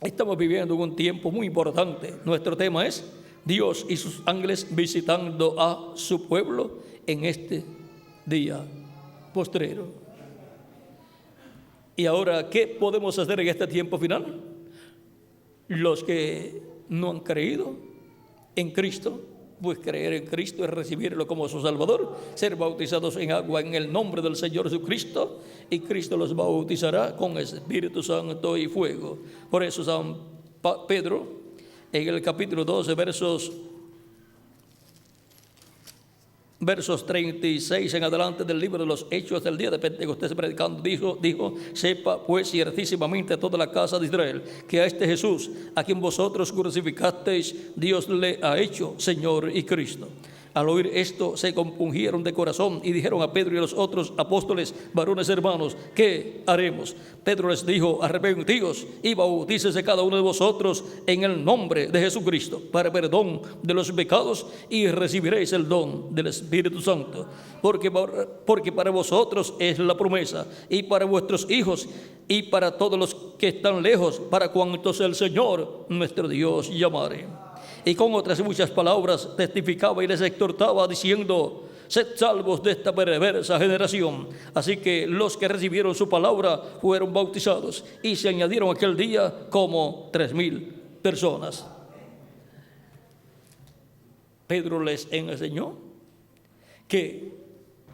A: estamos viviendo un tiempo muy importante. Nuestro tema es Dios y sus ángeles visitando a su pueblo en este día postrero. Y ahora, ¿qué podemos hacer en este tiempo final? Los que no han creído en Cristo, pues creer en Cristo es recibirlo como su Salvador, ser bautizados en agua en el nombre del Señor Jesucristo, y Cristo los bautizará con Espíritu Santo y fuego. Por eso San Pedro, en el capítulo 12, versos 36 en adelante del libro de los Hechos del día de Pentecostés predicando, dijo: sepa pues ciertísimamente toda la casa de Israel que a este Jesús, a quien vosotros crucificasteis, Dios le ha hecho Señor y Cristo. Al oír esto se compungieron de corazón y dijeron a Pedro y a los otros apóstoles: varones hermanos, ¿qué haremos? Pedro les dijo: arrepentíos y bautícese cada uno de vosotros en el nombre de Jesucristo para perdón de los pecados y recibiréis el don del Espíritu Santo, porque para vosotros es la promesa, y para vuestros hijos y para todos los que están lejos, para cuantos el Señor nuestro Dios llamare. Y con otras muchas palabras testificaba y les exhortaba diciendo: sed salvos de esta perversa generación. Así que los que recibieron su palabra fueron bautizados, y se añadieron aquel día como 3,000 personas. Pedro les enseñó que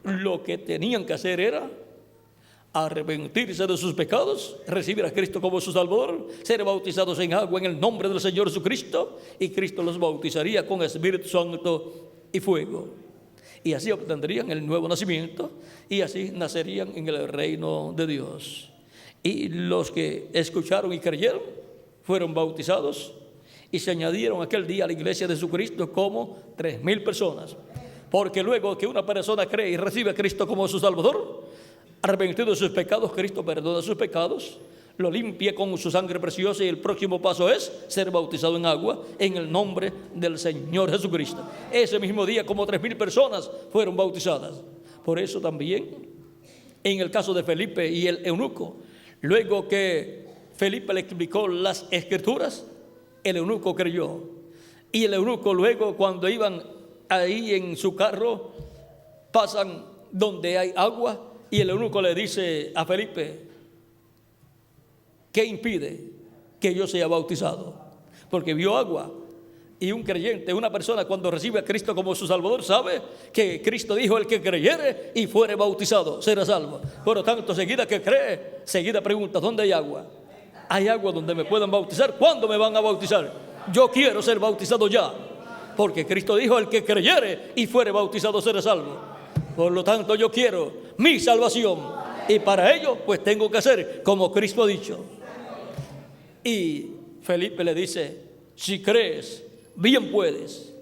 A: lo que tenían que hacer era arrepentirse de sus pecados, recibir a Cristo como su Salvador, ser bautizados en agua en el nombre del Señor Jesucristo, y Cristo los bautizaría con Espíritu Santo y fuego. Y así obtendrían el nuevo nacimiento y así nacerían en el reino de Dios. Y los que escucharon y creyeron fueron bautizados y se añadieron aquel día a la iglesia de Jesucristo como 3,000 personas. Porque luego que una persona cree y recibe a Cristo como su Salvador, arrepentido de sus pecados, Cristo perdona sus pecados, lo limpia con su sangre preciosa, y el próximo paso es ser bautizado en agua en el nombre del Señor Jesucristo. Ese mismo día como 3,000 personas fueron bautizadas. Por eso también en el caso de Felipe y el eunuco, luego que Felipe le explicó las Escrituras, el eunuco creyó. Y el eunuco luego, cuando iban ahí en su carro, pasan donde hay agua, y el eunuco le dice a Felipe: ¿qué impide que yo sea bautizado? Porque vio agua. Y un creyente, una persona, cuando recibe a Cristo como su Salvador, sabe que Cristo dijo: el que creyere y fuere bautizado será salvo. Por lo tanto, seguida que cree, seguida pregunta: ¿dónde hay agua? ¿Hay agua donde me puedan bautizar? ¿Cuándo me van a bautizar? Yo quiero ser bautizado ya, porque Cristo dijo: el que creyere y fuere bautizado será salvo. Por lo tanto, yo quiero mi salvación, y para ello pues tengo que hacer como Cristo ha dicho. Y Felipe le dice: si crees, bien puedes.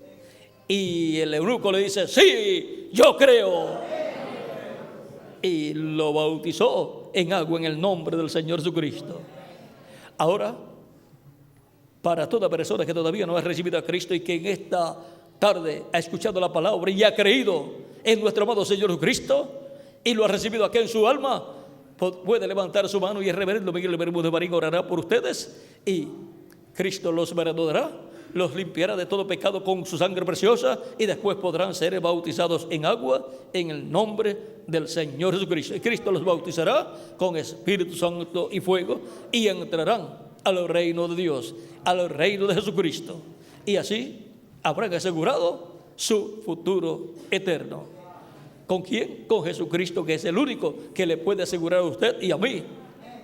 A: Y el eunuco le dice: sí, yo creo. Y lo bautizó en agua en el nombre del Señor Jesucristo. Ahora, para toda persona que todavía no ha recibido a Cristo y que en esta tarde ha escuchado la palabra y ha creído en nuestro amado Señor Jesucristo y lo ha recibido aquí en su alma, puede levantar su mano y el reverendo Miguel Bermúdez Marín orará por ustedes y Cristo los perdonará, los limpiará de todo pecado con su sangre preciosa y después podrán ser bautizados en agua en el nombre del Señor Jesucristo. Y Cristo los bautizará con Espíritu Santo y fuego y entrarán al reino de Dios, al reino de Jesucristo. Y así habrán asegurado su futuro eterno. ¿Con quién? Con Jesucristo, que es el único que le puede asegurar a usted y a mí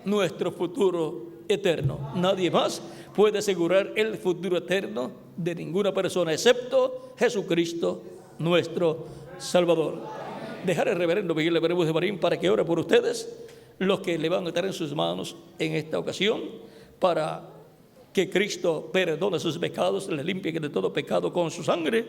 A: nuestro futuro eterno. Nadie más puede asegurar el futuro eterno de ninguna persona excepto Jesucristo, nuestro Salvador. Dejar al reverendo Miguel Bermúdez Marín para que ore por ustedes, los que le van a estar en sus manos en esta ocasión, para que Cristo perdone sus pecados, les limpie de todo pecado con su sangre,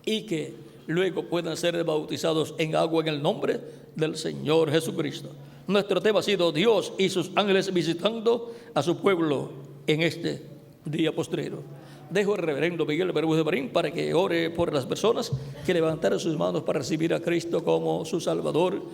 A: y que luego puedan ser bautizados en agua en el nombre del Señor Jesucristo. Nuestro tema ha sido Dios y sus ángeles visitando a su pueblo en este día postrero. Dejo al reverendo Miguel Bermúdez Marín para que ore por las personas que levantaron sus manos para recibir a Cristo como su Salvador